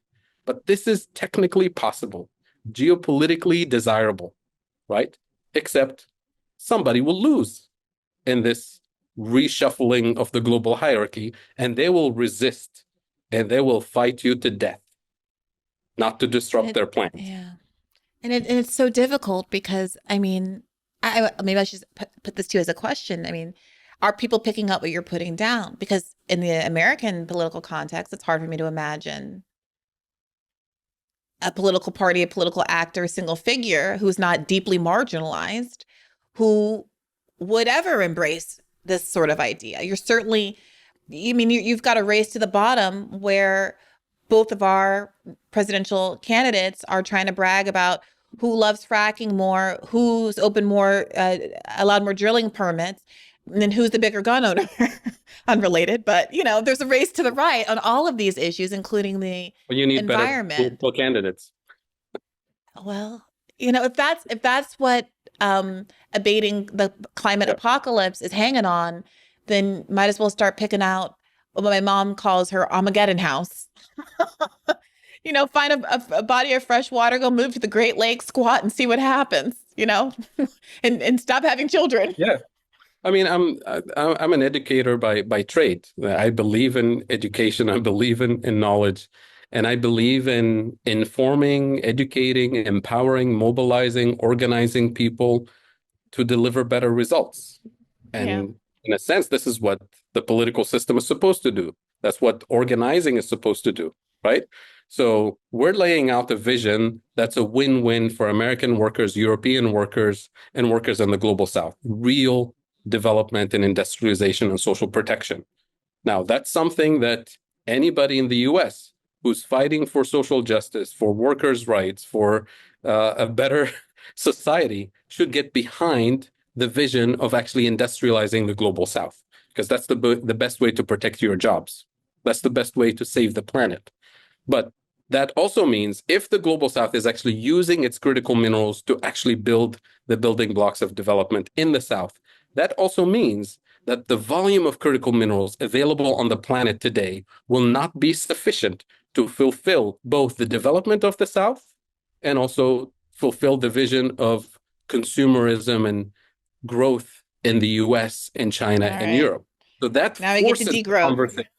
but this is technically possible, geopolitically desirable, right? Except somebody will lose in this reshuffling of the global hierarchy, and they will resist and they will fight you to death, not to disrupt their plans. Yeah. And it's so difficult because, I mean, maybe I should put this to you as a question. I mean, are people picking up what you're putting down? Because in the American political context, it's hard for me to imagine a political party, a political actor, a single figure who's not deeply marginalized, who would ever embrace this sort of idea. You're certainly, I mean, you've got a race to the bottom where both of our presidential candidates are trying to brag about who loves fracking more, who's opened more, allowed more drilling permits, and then who's the bigger gun owner. Unrelated, but there's a race to the right on all of these issues, including the Well, you need better environment. political candidates. Well, if that's what abating the climate Yeah. apocalypse is hanging on, then might as well start picking out what my mom calls her Armageddon house. Find a body of fresh water, go move to the Great Lakes, squat, and see what happens. And stop having children. Yeah. I mean, I'm an educator by trade. I believe in education. I believe in knowledge, and I believe in informing, educating, empowering, mobilizing, organizing people to deliver better results. Yeah. And in a sense, this is what the political system is supposed to do. That's what organizing is supposed to do, right? So we're laying out a vision that's a win-win for American workers, European workers, and workers in the global South. Real development and industrialization and social protection. Now, that's something that anybody in the US who's fighting for social justice, for workers' rights, for a better society should get behind the vision of actually industrializing the global South, because that's the best way to protect your jobs. That's the best way to save the planet. But that also means if the global South is actually using its critical minerals to actually build the building blocks of development in the South, that also means that the volume of critical minerals available on the planet today will not be sufficient to fulfill both the development of the South and also fulfill the vision of consumerism and growth in the US and China All and right. Europe. So that Now we get to forces the degrowth. conversation.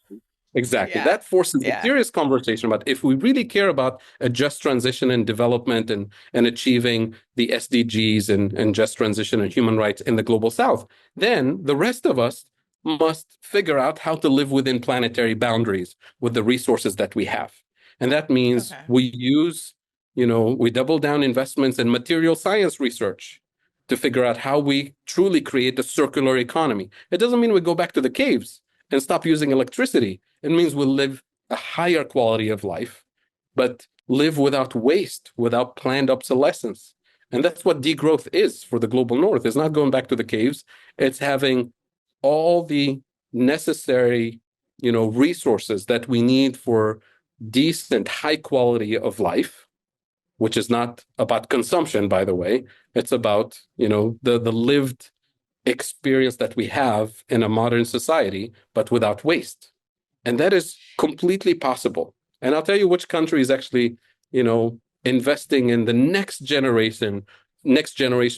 Exactly. Yeah. That forces a Yeah. serious conversation about if we really care about a just transition and development and achieving the SDGs and just transition and human rights in the global South, then the rest of us must figure out how to live within planetary boundaries with the resources that we have. And that means Okay. we double down investments in material science research to figure out how we truly create a circular economy. It doesn't mean we go back to the caves and stop using electricity. It means we'll live a higher quality of life, but live without waste, without planned obsolescence. And that's what degrowth is for the global north. It's not going back to the caves. It's having all the necessary, resources that we need for decent, high quality of life, which is not about consumption, by the way. It's about, the lived experience that we have in a modern society, but without waste. And that is completely possible. And I'll tell you which country is actually, investing in the next generation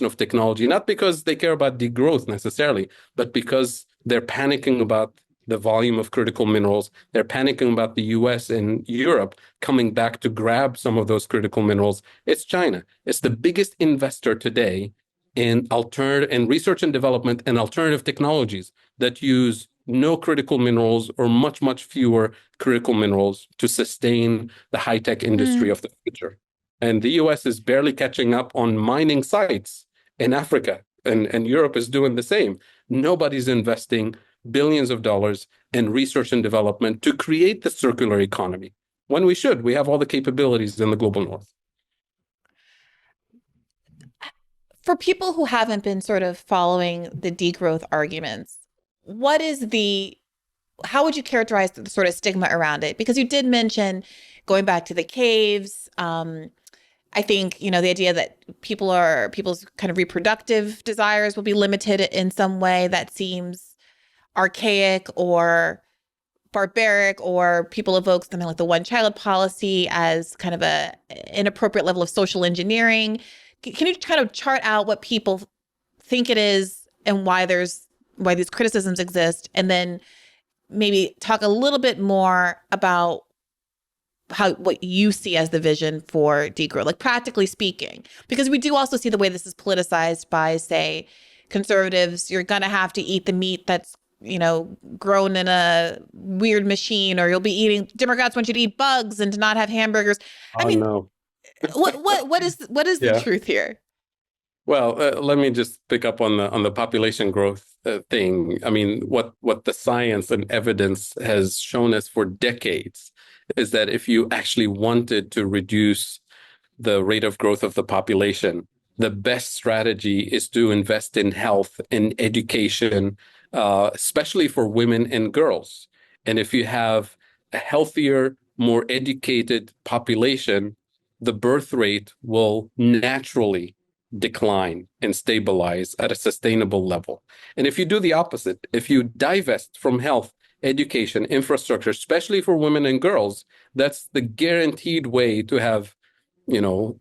of technology, not because they care about degrowth necessarily, but because they're panicking about the volume of critical minerals. They're panicking about the US and Europe coming back to grab some of those critical minerals. It's China. It's the biggest investor today in research and development and alternative technologies that use no critical minerals or much, much fewer critical minerals to sustain the high-tech industry of the future. And the US is barely catching up on mining sites in Africa, and Europe is doing the same. Nobody's investing billions of dollars in research and development to create the circular economy. When we should, we have all the capabilities in the global north. For people who haven't been sort of following the degrowth arguments, how would you characterize the sort of stigma around it? Because you did mention going back to the caves. I think, the idea that people's kind of reproductive desires will be limited in some way that seems archaic or barbaric, or people evoke something like the one-child policy as kind of a inappropriate level of social engineering. Can you kind of chart out what people think it is and why these criticisms exist, and then maybe talk a little bit more about what you see as the vision for degrowth, like practically speaking, because we do also see the way this is politicized by, say, conservatives. You're going to have to eat the meat that's, grown in a weird machine, or you'll be eating, Democrats want you to eat bugs and to not have hamburgers. I Oh mean, no. what is the Yeah. truth here? Well, let me just pick up on the population growth thing. I mean, what the science and evidence has shown us for decades is that if you actually wanted to reduce the rate of growth of the population, the best strategy is to invest in health, in education, especially for women and girls. And if you have a healthier, more educated population, the birth rate will naturally decline and stabilize at a sustainable level. And if you do the opposite, if you divest from health, education, infrastructure, especially for women and girls, that's the guaranteed way to have,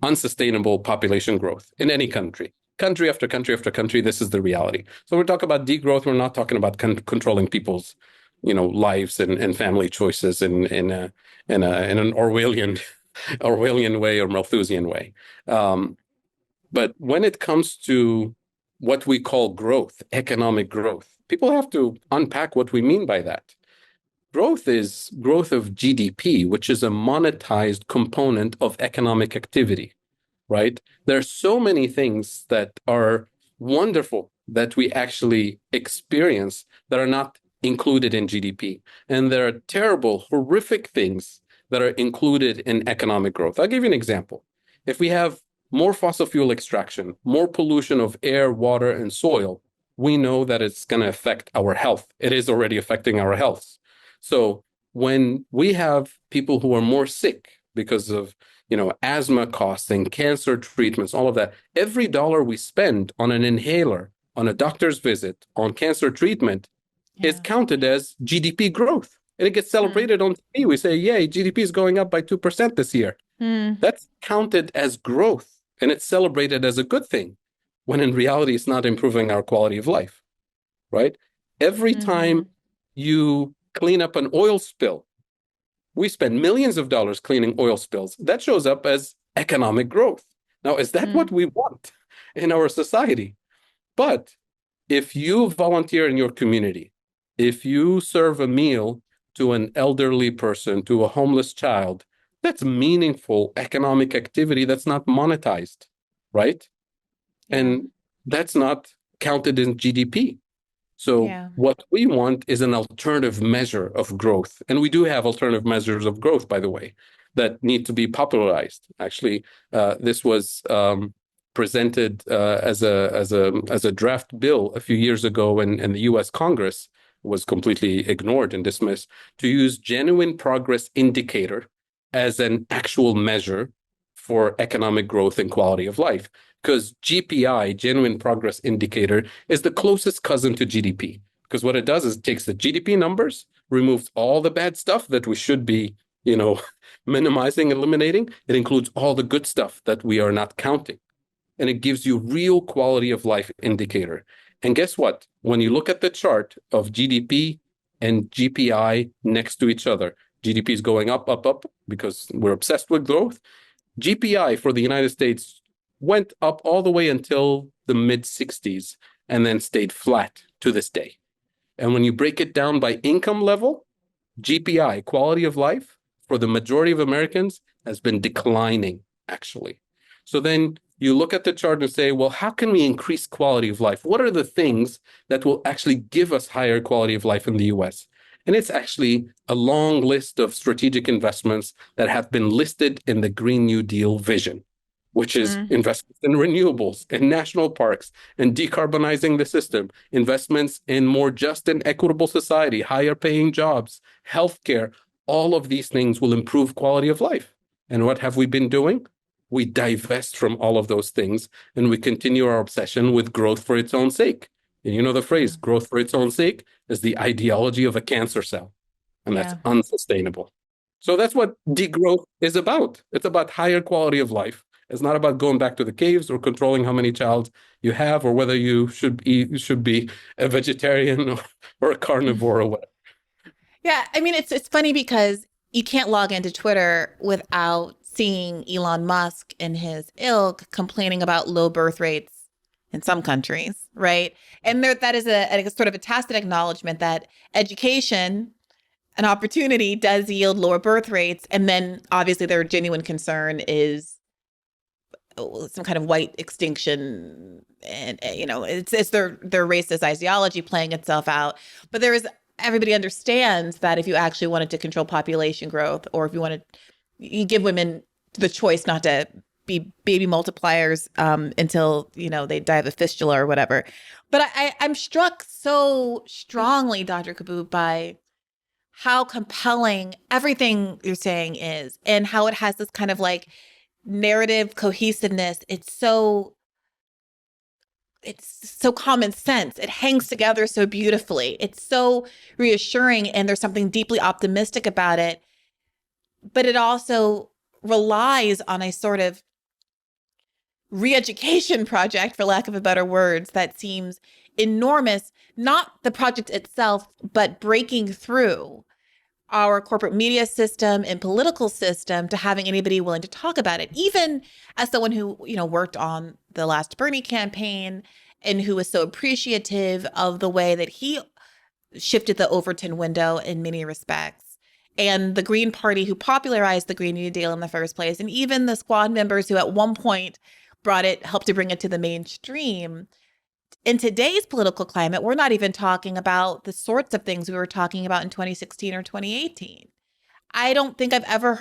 unsustainable population growth in any country. Country after country after country, this is the reality. So we're talking about degrowth. We're not talking about controlling people's, lives and family choices in an Orwellian way or Malthusian way. But when it comes to what we call growth, economic growth, people have to unpack what we mean by that. Growth is growth of GDP, which is a monetized component of economic activity, right? There are so many things that are wonderful that we actually experience that are not included in GDP. And there are terrible, horrific things that are included in economic growth. I'll give you an example. If we have more fossil fuel extraction, more pollution of air, water, and soil, we know that it's going to affect our health. It is already affecting our health. So when we have people who are more sick because of, asthma costs and cancer treatments, all of that, every dollar we spend on an inhaler, on a doctor's visit, on cancer treatment is counted as GDP growth. And it gets celebrated on TV. We say, yay, GDP is going up by 2% this year. That's counted as growth, and it's celebrated as a good thing, when in reality, it's not improving our quality of life, right? Every time you clean up an oil spill, we spend millions of dollars cleaning oil spills. That shows up as economic growth. Now, is that what we want in our society? But if you volunteer in your community, if you serve a meal to an elderly person, to a homeless child, that's meaningful economic activity that's not monetized, right? And that's not counted in GDP. So what we want is an alternative measure of growth. And we do have alternative measures of growth, by the way, that need to be popularized. Actually, this was presented as a draft bill a few years ago, and the US Congress was completely ignored and dismissed, to use genuine progress indicator as an actual measure for economic growth and quality of life. Because GPI, genuine progress indicator, is the closest cousin to GDP. Because what it does is it takes the GDP numbers, removes all the bad stuff that we should be, minimizing, eliminating. It includes all the good stuff that we are not counting. And it gives you real quality of life indicator. And guess what? When you look at the chart of GDP and GPI next to each other, GDP is going up, up, up, because we're obsessed with growth. GPI for the United States went up all the way until the mid 60s and then stayed flat to this day. And when you break it down by income level, GPI, quality of life, for the majority of Americans has been declining, actually. So then you look at the chart and say, well, how can we increase quality of life? What are the things that will actually give us higher quality of life in the US? And it's actually a long list of strategic investments that have been listed in the Green New Deal vision, which is investments in renewables, in national parks, and decarbonizing the system, investments in more just and equitable society, higher paying jobs, healthcare. All of these things will improve quality of life. And what have we been doing? We divest from all of those things, and we continue our obsession with growth for its own sake. And you know the phrase, growth for its own sake, is the ideology of a cancer cell, and that's unsustainable. So that's what degrowth is about. It's about higher quality of life. It's not about going back to the caves or controlling how many child you have or whether you should be a vegetarian or a carnivore or whatever. Yeah, I mean, it's funny because you can't log into Twitter without seeing Elon Musk and his ilk complaining about low birth rates in some countries, right? And that is a sort of a tacit acknowledgement that education and opportunity does yield lower birth rates. And then obviously their genuine concern is some kind of white extinction, and it's their racist ideology playing itself out. But everybody understands that if you actually wanted to control population growth, or if you give women the choice not to be baby multipliers until they die of a fistula or whatever. But I'm struck so strongly, Dr. Kaboub, by how compelling everything you're saying is, and how it has this kind of like narrative cohesiveness. It's so common sense. It hangs together so beautifully. It's so reassuring, and there's something deeply optimistic about it. But it also relies on a sort of re-education project, for lack of a better words, that seems enormous. Not the project itself, but breaking through our corporate media system and political system to having anybody willing to talk about it. Even as someone who, worked on the last Bernie campaign and who was so appreciative of the way that he shifted the Overton window in many respects, and the Green Party who popularized the Green New Deal in the first place, and even the squad members who at one point helped to bring it to the mainstream. In today's political climate, we're not even talking about the sorts of things we were talking about in 2016 or 2018. I don't think I've ever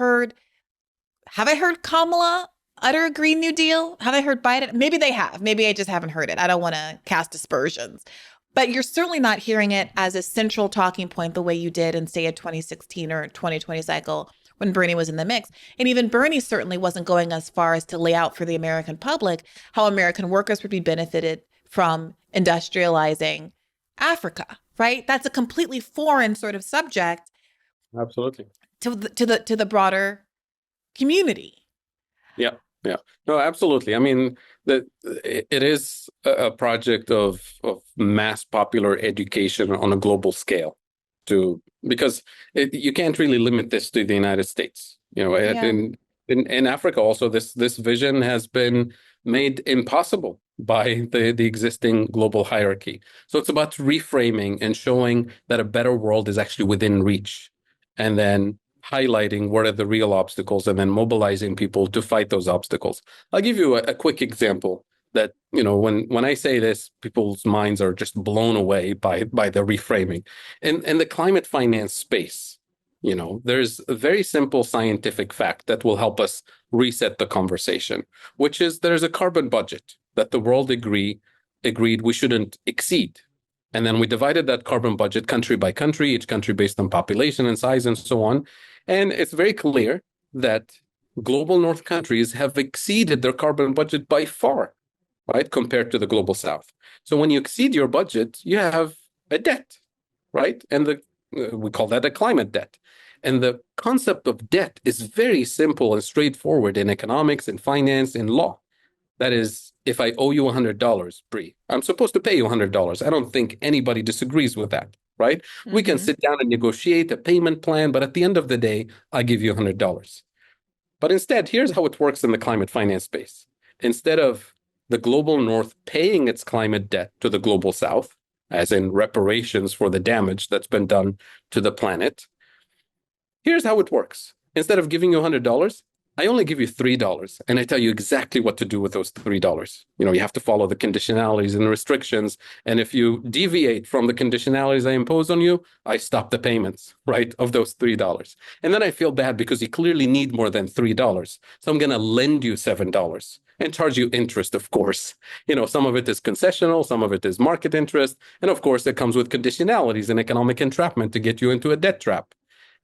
have I heard Kamala utter a Green New Deal? Have I heard Biden? Maybe they have. Maybe I just haven't heard it. I don't want to cast aspersions. But you're certainly not hearing it as a central talking point the way you did in, say, a 2016 or 2020 cycle when Bernie was in the mix. And even Bernie certainly wasn't going as far as to lay out for the American public how American workers would be benefited from industrializing Africa, right? That's a completely foreign sort of subject. Absolutely. To the broader community. Yeah. Yeah. No, absolutely. I mean, it is a project of mass popular education on a global scale, because you can't really limit this to the United States. In Africa also, this vision has been made impossible by the existing global hierarchy. So it's about reframing and showing that a better world is actually within reach, and then highlighting what are the real obstacles, and then mobilizing people to fight those obstacles. I'll give you a quick example that, when I say this, people's minds are just blown away by the reframing. In the climate finance space, there's a very simple scientific fact that will help us reset the conversation, which is there's a carbon budget that the world agreed we shouldn't exceed. And then we divided that carbon budget country by country, each country based on population and size and so on. And it's very clear that global north countries have exceeded their carbon budget by far, right, compared to the global south. So when you exceed your budget, you have a debt, right? And we call that a climate debt. And the concept of debt is very simple and straightforward in economics, in finance, in law. That is, if I owe you $100, Bree, I'm supposed to pay you $100. I don't think anybody disagrees with that, right? Mm-hmm. We can sit down and negotiate a payment plan, but at the end of the day, I give you $100. But instead, here's how it works in the climate finance space. Instead of the global north paying its climate debt to the global south, as in reparations for the damage that's been done to the planet, here's how it works. Instead of giving you $100, I only give you $3, and I tell you exactly what to do with those $3. You have to follow the conditionalities and the restrictions. And if you deviate from the conditionalities I impose on you, I stop the payments, right, of those $3. And then I feel bad because you clearly need more than $3. So I'm going to lend you $7 and charge you interest, of course. Some of it is concessional, some of it is market interest. And of course, it comes with conditionalities and economic entrapment to get you into a debt trap.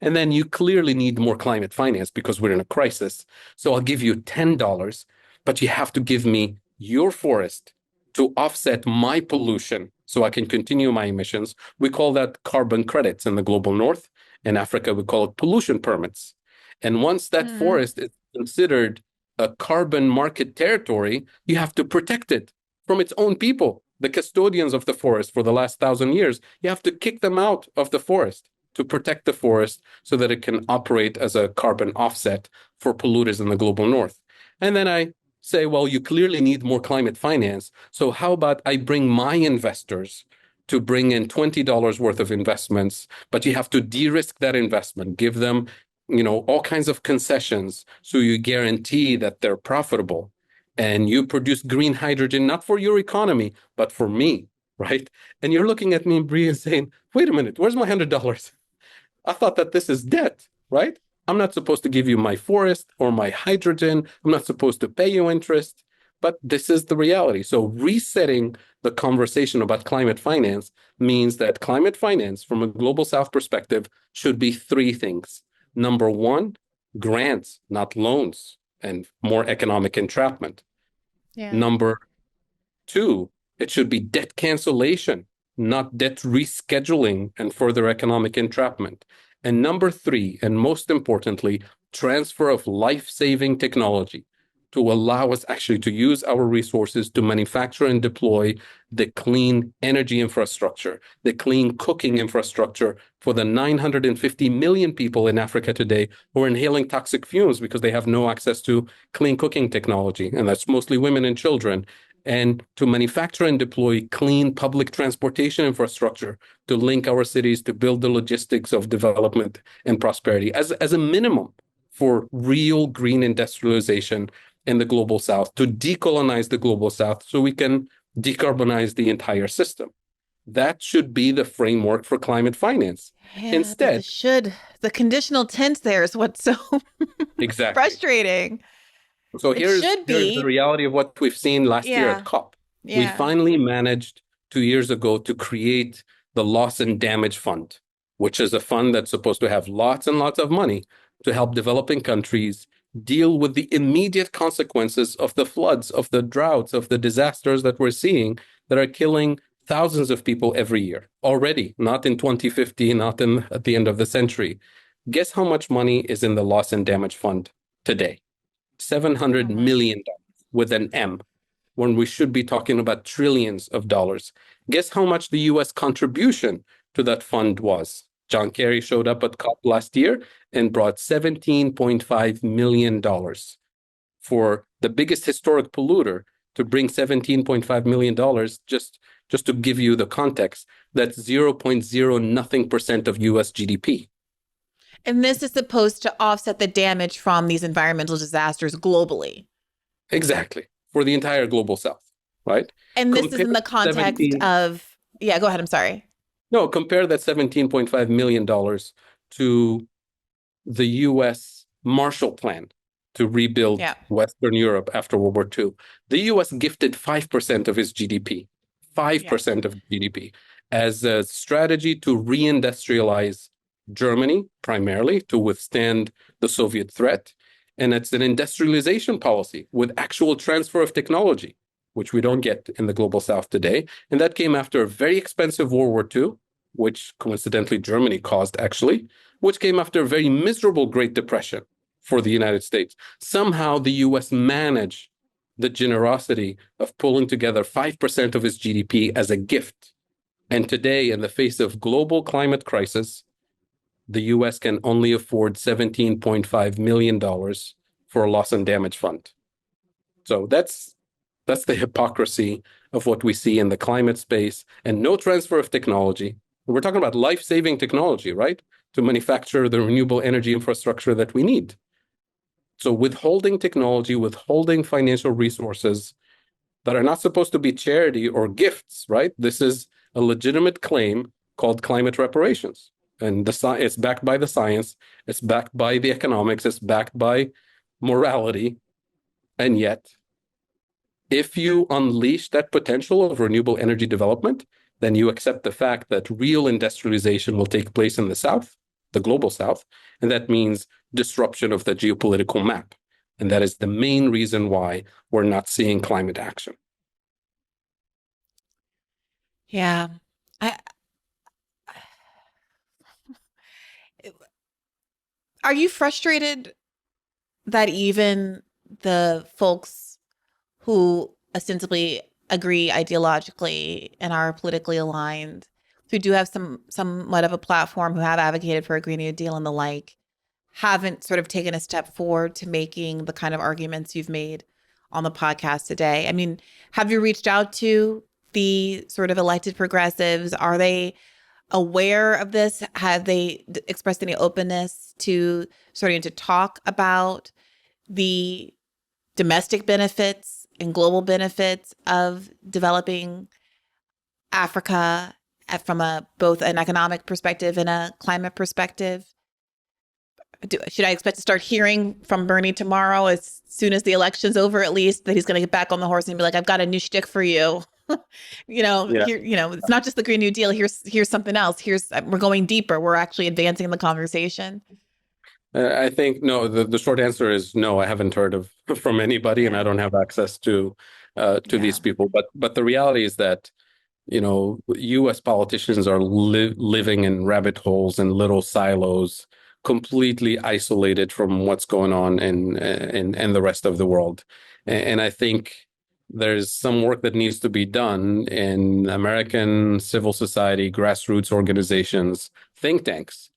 And then you clearly need more climate finance because we're in a crisis. So I'll give you $10, but you have to give me your forest to offset my pollution so I can continue my emissions. We call that carbon credits in the global north. In Africa, we call it pollution permits. And once that forest is considered a carbon market territory, you have to protect it from its own people, the custodians of the forest for the last 1,000 years. You have to kick them out of the forest. to protect the forest so that it can operate as a carbon offset for polluters in the global north. And then I say, well, you clearly need more climate finance. So how about I bring my investors to bring in $20 worth of investments, but you have to de-risk that investment, give them, all kinds of concessions so you guarantee that they're profitable. And you produce green hydrogen, not for your economy, but for me, right? And you're looking at me, Bree, and saying, wait a minute, where's my $100? I thought that this is debt, right? I'm not supposed to give you my forest or my hydrogen. I'm not supposed to pay you interest, but this is the reality. So resetting the conversation about climate finance means that climate finance from a global south perspective should be three things. Number one, grants, not loans, and more economic entrapment. Yeah. Number two, it should be debt cancellation, not debt rescheduling and further economic entrapment. And number three, and most importantly, transfer of life-saving technology to allow us actually to use our resources to manufacture and deploy the clean energy infrastructure, the clean cooking infrastructure for the 950 million people in Africa today who are inhaling toxic fumes because they have no access to clean cooking technology. And that's mostly women and children. And to manufacture and deploy clean public transportation infrastructure to link our cities, to build the logistics of development and prosperity as a minimum for real green industrialization in the global south, to decolonize the global south so we can decarbonize the entire system. That should be the framework for climate finance. Yeah, Instead, the conditional tense there is what's so exactly. frustrating. So It here's should the be. reality of what we've seen last year Yeah. at COP. We Yeah. finally managed 2 years ago to create the Loss and Damage Fund, which is a fund that's supposed to have lots and lots of money to help developing countries deal with the immediate consequences of the floods, of the droughts, of the disasters that we're seeing that are killing thousands of people every year already, not in 2050, not at the end of the century. Guess how much money is in the Loss and Damage Fund today? $700 million with an M, when we should be talking about trillions of dollars. Guess how much the US contribution to that fund was? John Kerry showed up at COP last year and brought $17.5 million for the biggest historic polluter to bring $17.5 million. Just to give you the context, that's 0.0 nothing percent of US GDP. And this is supposed to offset the damage from these environmental disasters globally. Exactly. For the entire global south, right? And this is in the context of, yeah, go ahead. I'm sorry. No, compare that $17.5 million to the US Marshall Plan to rebuild Western Europe after World War II. The US gifted 5% of its GDP, 5% of GDP as a strategy to reindustrialize Germany, primarily to withstand the Soviet threat. And it's an industrialization policy with actual transfer of technology, which we don't get in the global south today. And that came after a very expensive World War II, which coincidentally Germany caused actually, which came after a very miserable Great Depression for the United States. Somehow the US managed the generosity of pulling together 5% of its GDP as a gift. And today, in the face of global climate crisis, the US can only afford $17.5 million for a loss and damage fund. So that's the hypocrisy of what we see in the climate space, and no transfer of technology. We're talking about life-saving technology, right? To manufacture the renewable energy infrastructure that we need. So withholding technology, withholding financial resources that are not supposed to be charity or gifts, right? This is a legitimate claim called climate reparations. And it's backed by the science, it's backed by the economics, it's backed by morality. And yet, if you unleash that potential of renewable energy development, then you accept the fact that real industrialization will take place in the South, the global South, and that means disruption of the geopolitical map. And that is the main reason why we're not seeing climate action. Yeah. Are you frustrated that even the folks who ostensibly agree ideologically and are politically aligned who do have somewhat of a platform, who have advocated for a Green New Deal and the like, haven't sort of taken a step forward to making the kind of arguments you've made on the podcast today. I mean, have you reached out to the sort of elected progressives? Are they aware of this? Have they expressed any openness to starting to talk about the domestic benefits and global benefits of developing Africa from both an economic perspective and a climate perspective? Should I expect to start hearing from Bernie tomorrow, as soon as the election's over, at least, that he's going to get back on the horse and be like, I've got a new shtick for you. Yeah. Here, it's not just the Green New Deal. Here's something else. We're going deeper. We're actually advancing the conversation. I think no. The short answer is no. I haven't heard of from anybody, and I don't have access to these people. But the reality is that U.S. politicians are living in rabbit holes and little silos, completely isolated from what's going on in the rest of the world. And I think there's some work that needs to be done in American civil society, grassroots organizations, think tanks,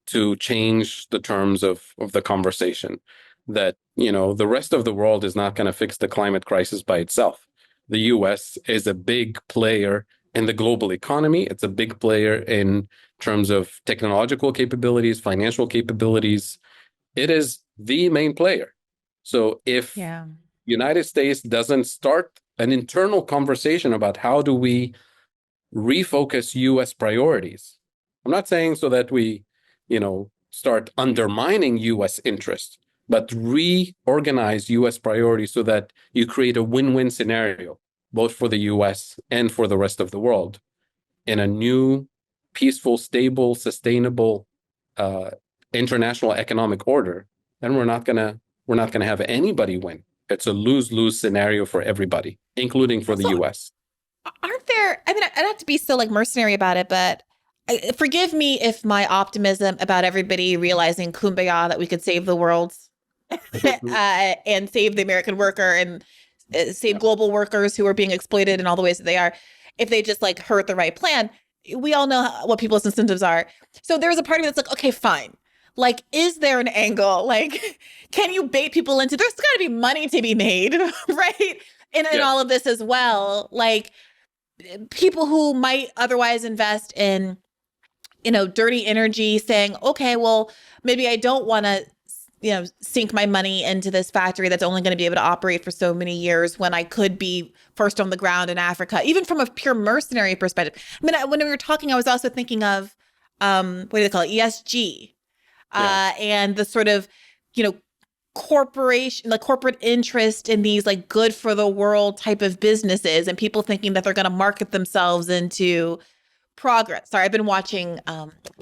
to change the terms of the conversation. That, the rest of the world is not going to fix the climate crisis by itself. The US is a big player in the global economy. It's a big player in terms of technological capabilities, financial capabilities. It is the main player. So if United States doesn't start an internal conversation about how do we refocus US priorities, I'm not saying so that we start undermining US interests, but reorganize US priorities so that you create a win-win scenario, both for the US and for the rest of the world, in a new, peaceful, stable, sustainable international economic order. Then we're not gonna have anybody win. It's a lose-lose scenario for everybody, including for the US. Aren't there? I mean, I don't have to be so mercenary about it, but forgive me if my optimism about everybody realizing kumbaya, that we could save the world and save the American worker and save global workers who are being exploited in all the ways that they are, if they just heard the right plan. We all know what people's incentives are. So there's a part of me that's like, okay, fine. Is there an angle? Can you bait people into, there's got to be money to be made, right? And in all of this as well, people who might otherwise invest in, dirty energy, saying, okay, well, maybe I don't want to, sink my money into this factory that's only going to be able to operate for so many years when I could be first on the ground in Africa, even from a pure mercenary perspective. I mean, when we were talking, I was also thinking of, what do they call it? ESG. And the sort of, corporate interest in these good for the world type of businesses, and people thinking that they're going to market themselves into progress. Sorry, I've been watching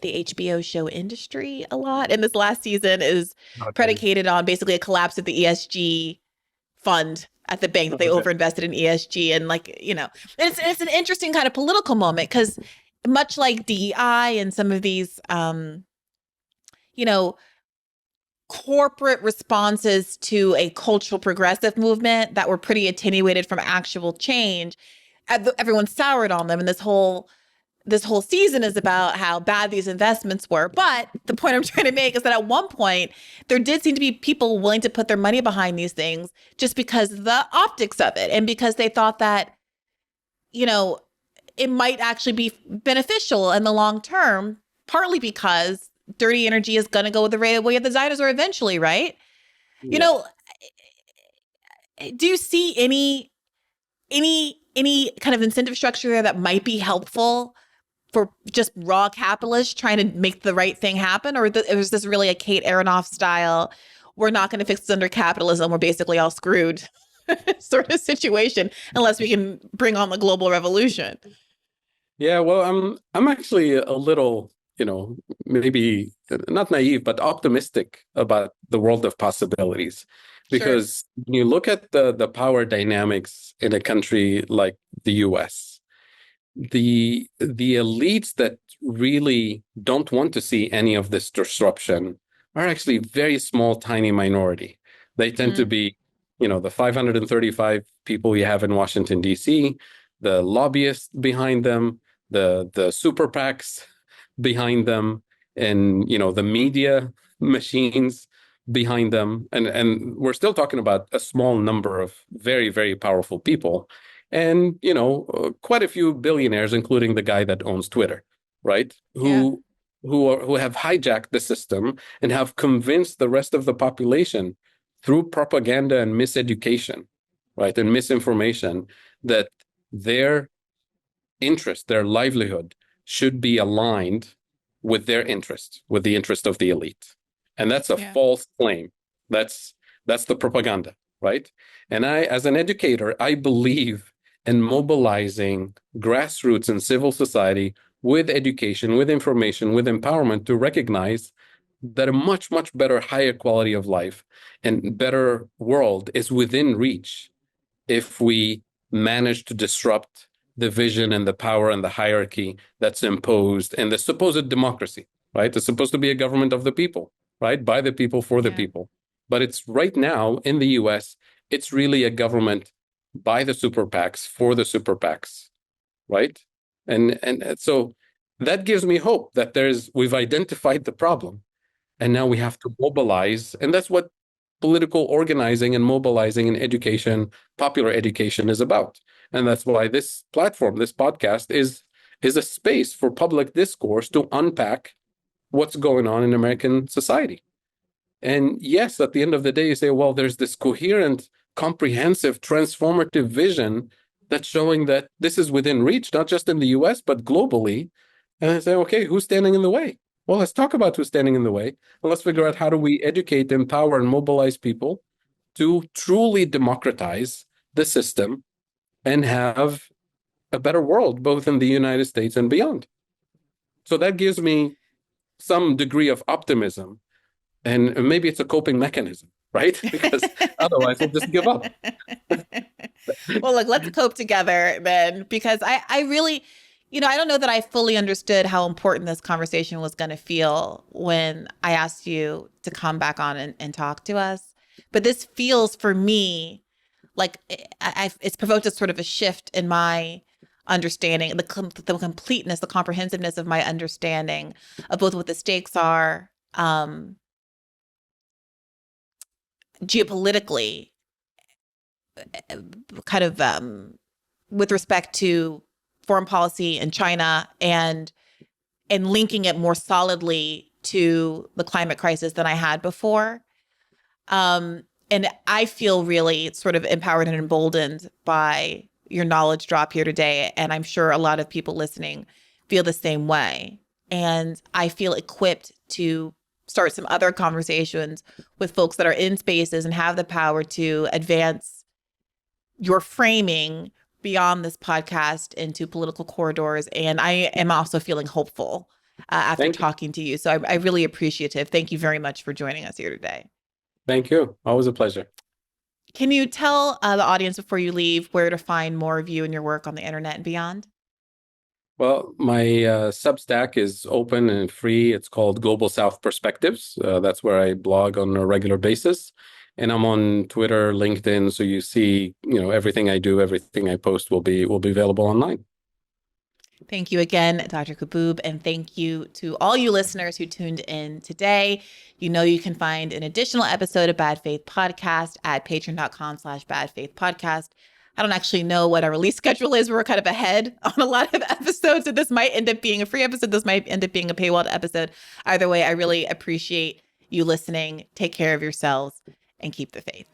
the HBO show Industry a lot, and this last season is predicated on basically a collapse of the ESG fund at the bank, that they overinvested in ESG, and it's an interesting kind of political moment, because much like DEI and some of these corporate responses to a cultural progressive movement that were pretty attenuated from actual change, everyone soured on them. And this whole season is about how bad these investments were. But the point I'm trying to make is that at one point, there did seem to be people willing to put their money behind these things just because of the optics of it, and because they thought that, it might actually be beneficial in the long term, partly because dirty energy is going to go the way of the dinosaur eventually, right? Yeah. Do you see any kind of incentive structure there that might be helpful for just raw capitalists trying to make the right thing happen? Or is this really a Kate Aronoff style, we're not going to fix this under capitalism, we're basically all screwed sort of situation, unless we can bring on the global revolution? Yeah, well, I'm actually a little, maybe not naive, but optimistic about the world of possibilities. Because when you look at the power dynamics in a country like the US, the elites that really don't want to see any of this disruption are actually very small, tiny minority. They tend to be, the 535 people you have in Washington, D.C., the lobbyists behind them, the super PACs behind them, and the media machines behind them, and we're still talking about a small number of very, very powerful people, and quite a few billionaires, including the guy that owns Twitter, right? Yeah. Who have hijacked the system and have convinced the rest of the population through propaganda and miseducation, right, and misinformation, that their interest, their livelihood, should be aligned with their interest, with the interest of the elite. And that's a false claim. That's the propaganda, right? And I, as an educator, I believe in mobilizing grassroots and civil society with education, with information, with empowerment, to recognize that a much, much better, higher quality of life and better world is within reach if we manage to disrupt the vision and the power and the hierarchy that's imposed in the supposed democracy, right? It's supposed to be a government of the people, right? By the people, for the people. But it's right now in the US, it's really a government by the super PACs, for the super PACs, right? And so that gives me hope that we've identified the problem, and now we have to mobilize. And that's what political organizing and mobilizing in education, popular education, is about. And that's why this platform, this podcast, is a space for public discourse to unpack what's going on in American society. And yes, at the end of the day, you say, well, there's this coherent, comprehensive, transformative vision that's showing that this is within reach, not just in the US, but globally. And I say, okay, who's standing in the way? Well, let's talk about who's standing in the way. And let's figure out, how do we educate, empower, and mobilize people to truly democratize the system and have a better world, both in the United States and beyond. So that gives me some degree of optimism. And maybe it's a coping mechanism, right? Because otherwise we'll just give up. Well, look, let's cope together then, because I really, I don't know that I fully understood how important this conversation was going to feel when I asked you to come back on and talk to us. But this feels, for me, like it's provoked a sort of a shift in my understanding, the completeness, the comprehensiveness of my understanding of both what the stakes are geopolitically, kind of with respect to foreign policy in China, and linking it more solidly to the climate crisis than I had before. And I feel really sort of empowered and emboldened by your knowledge drop here today. And I'm sure a lot of people listening feel the same way. And I feel equipped to start some other conversations with folks that are in spaces and have the power to advance your framing beyond this podcast into political corridors. And I am also feeling hopeful after talking to you. So I'm really appreciative. Thank you very much for joining us here today. Thank you. Always a pleasure. Can you tell the audience before you leave where to find more of you and your work on the internet and beyond? Well, my Substack is open and free. It's called Global South Perspectives. That's where I blog on a regular basis. And I'm on Twitter, LinkedIn. So you see, everything I do, everything I post will be available online. Thank you again, Dr. Kaboub, and thank you to all you listeners who tuned in today. You can find an additional episode of Bad Faith Podcast at patreon.com/badfaithpodcast. I don't actually know what our release schedule is. We're kind of ahead on a lot of episodes, so this might end up being a free episode. This might end up being a paywalled episode. Either way, I really appreciate you listening. Take care of yourselves and keep the faith.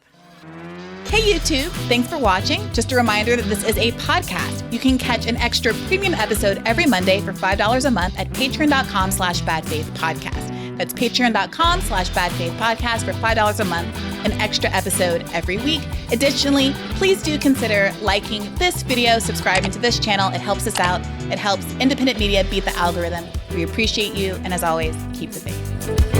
Hey YouTube, thanks for watching. Just a reminder that this is a podcast. You can catch an extra premium episode every Monday for $5 a month at patreon.com/badfaithpodcast. That's patreon.com/badfaithpodcast for $5 a month, an extra episode every week. Additionally, please do consider liking this video, subscribing to this channel. It helps us out. It helps independent media beat the algorithm. We appreciate you. And as always, keep the faith.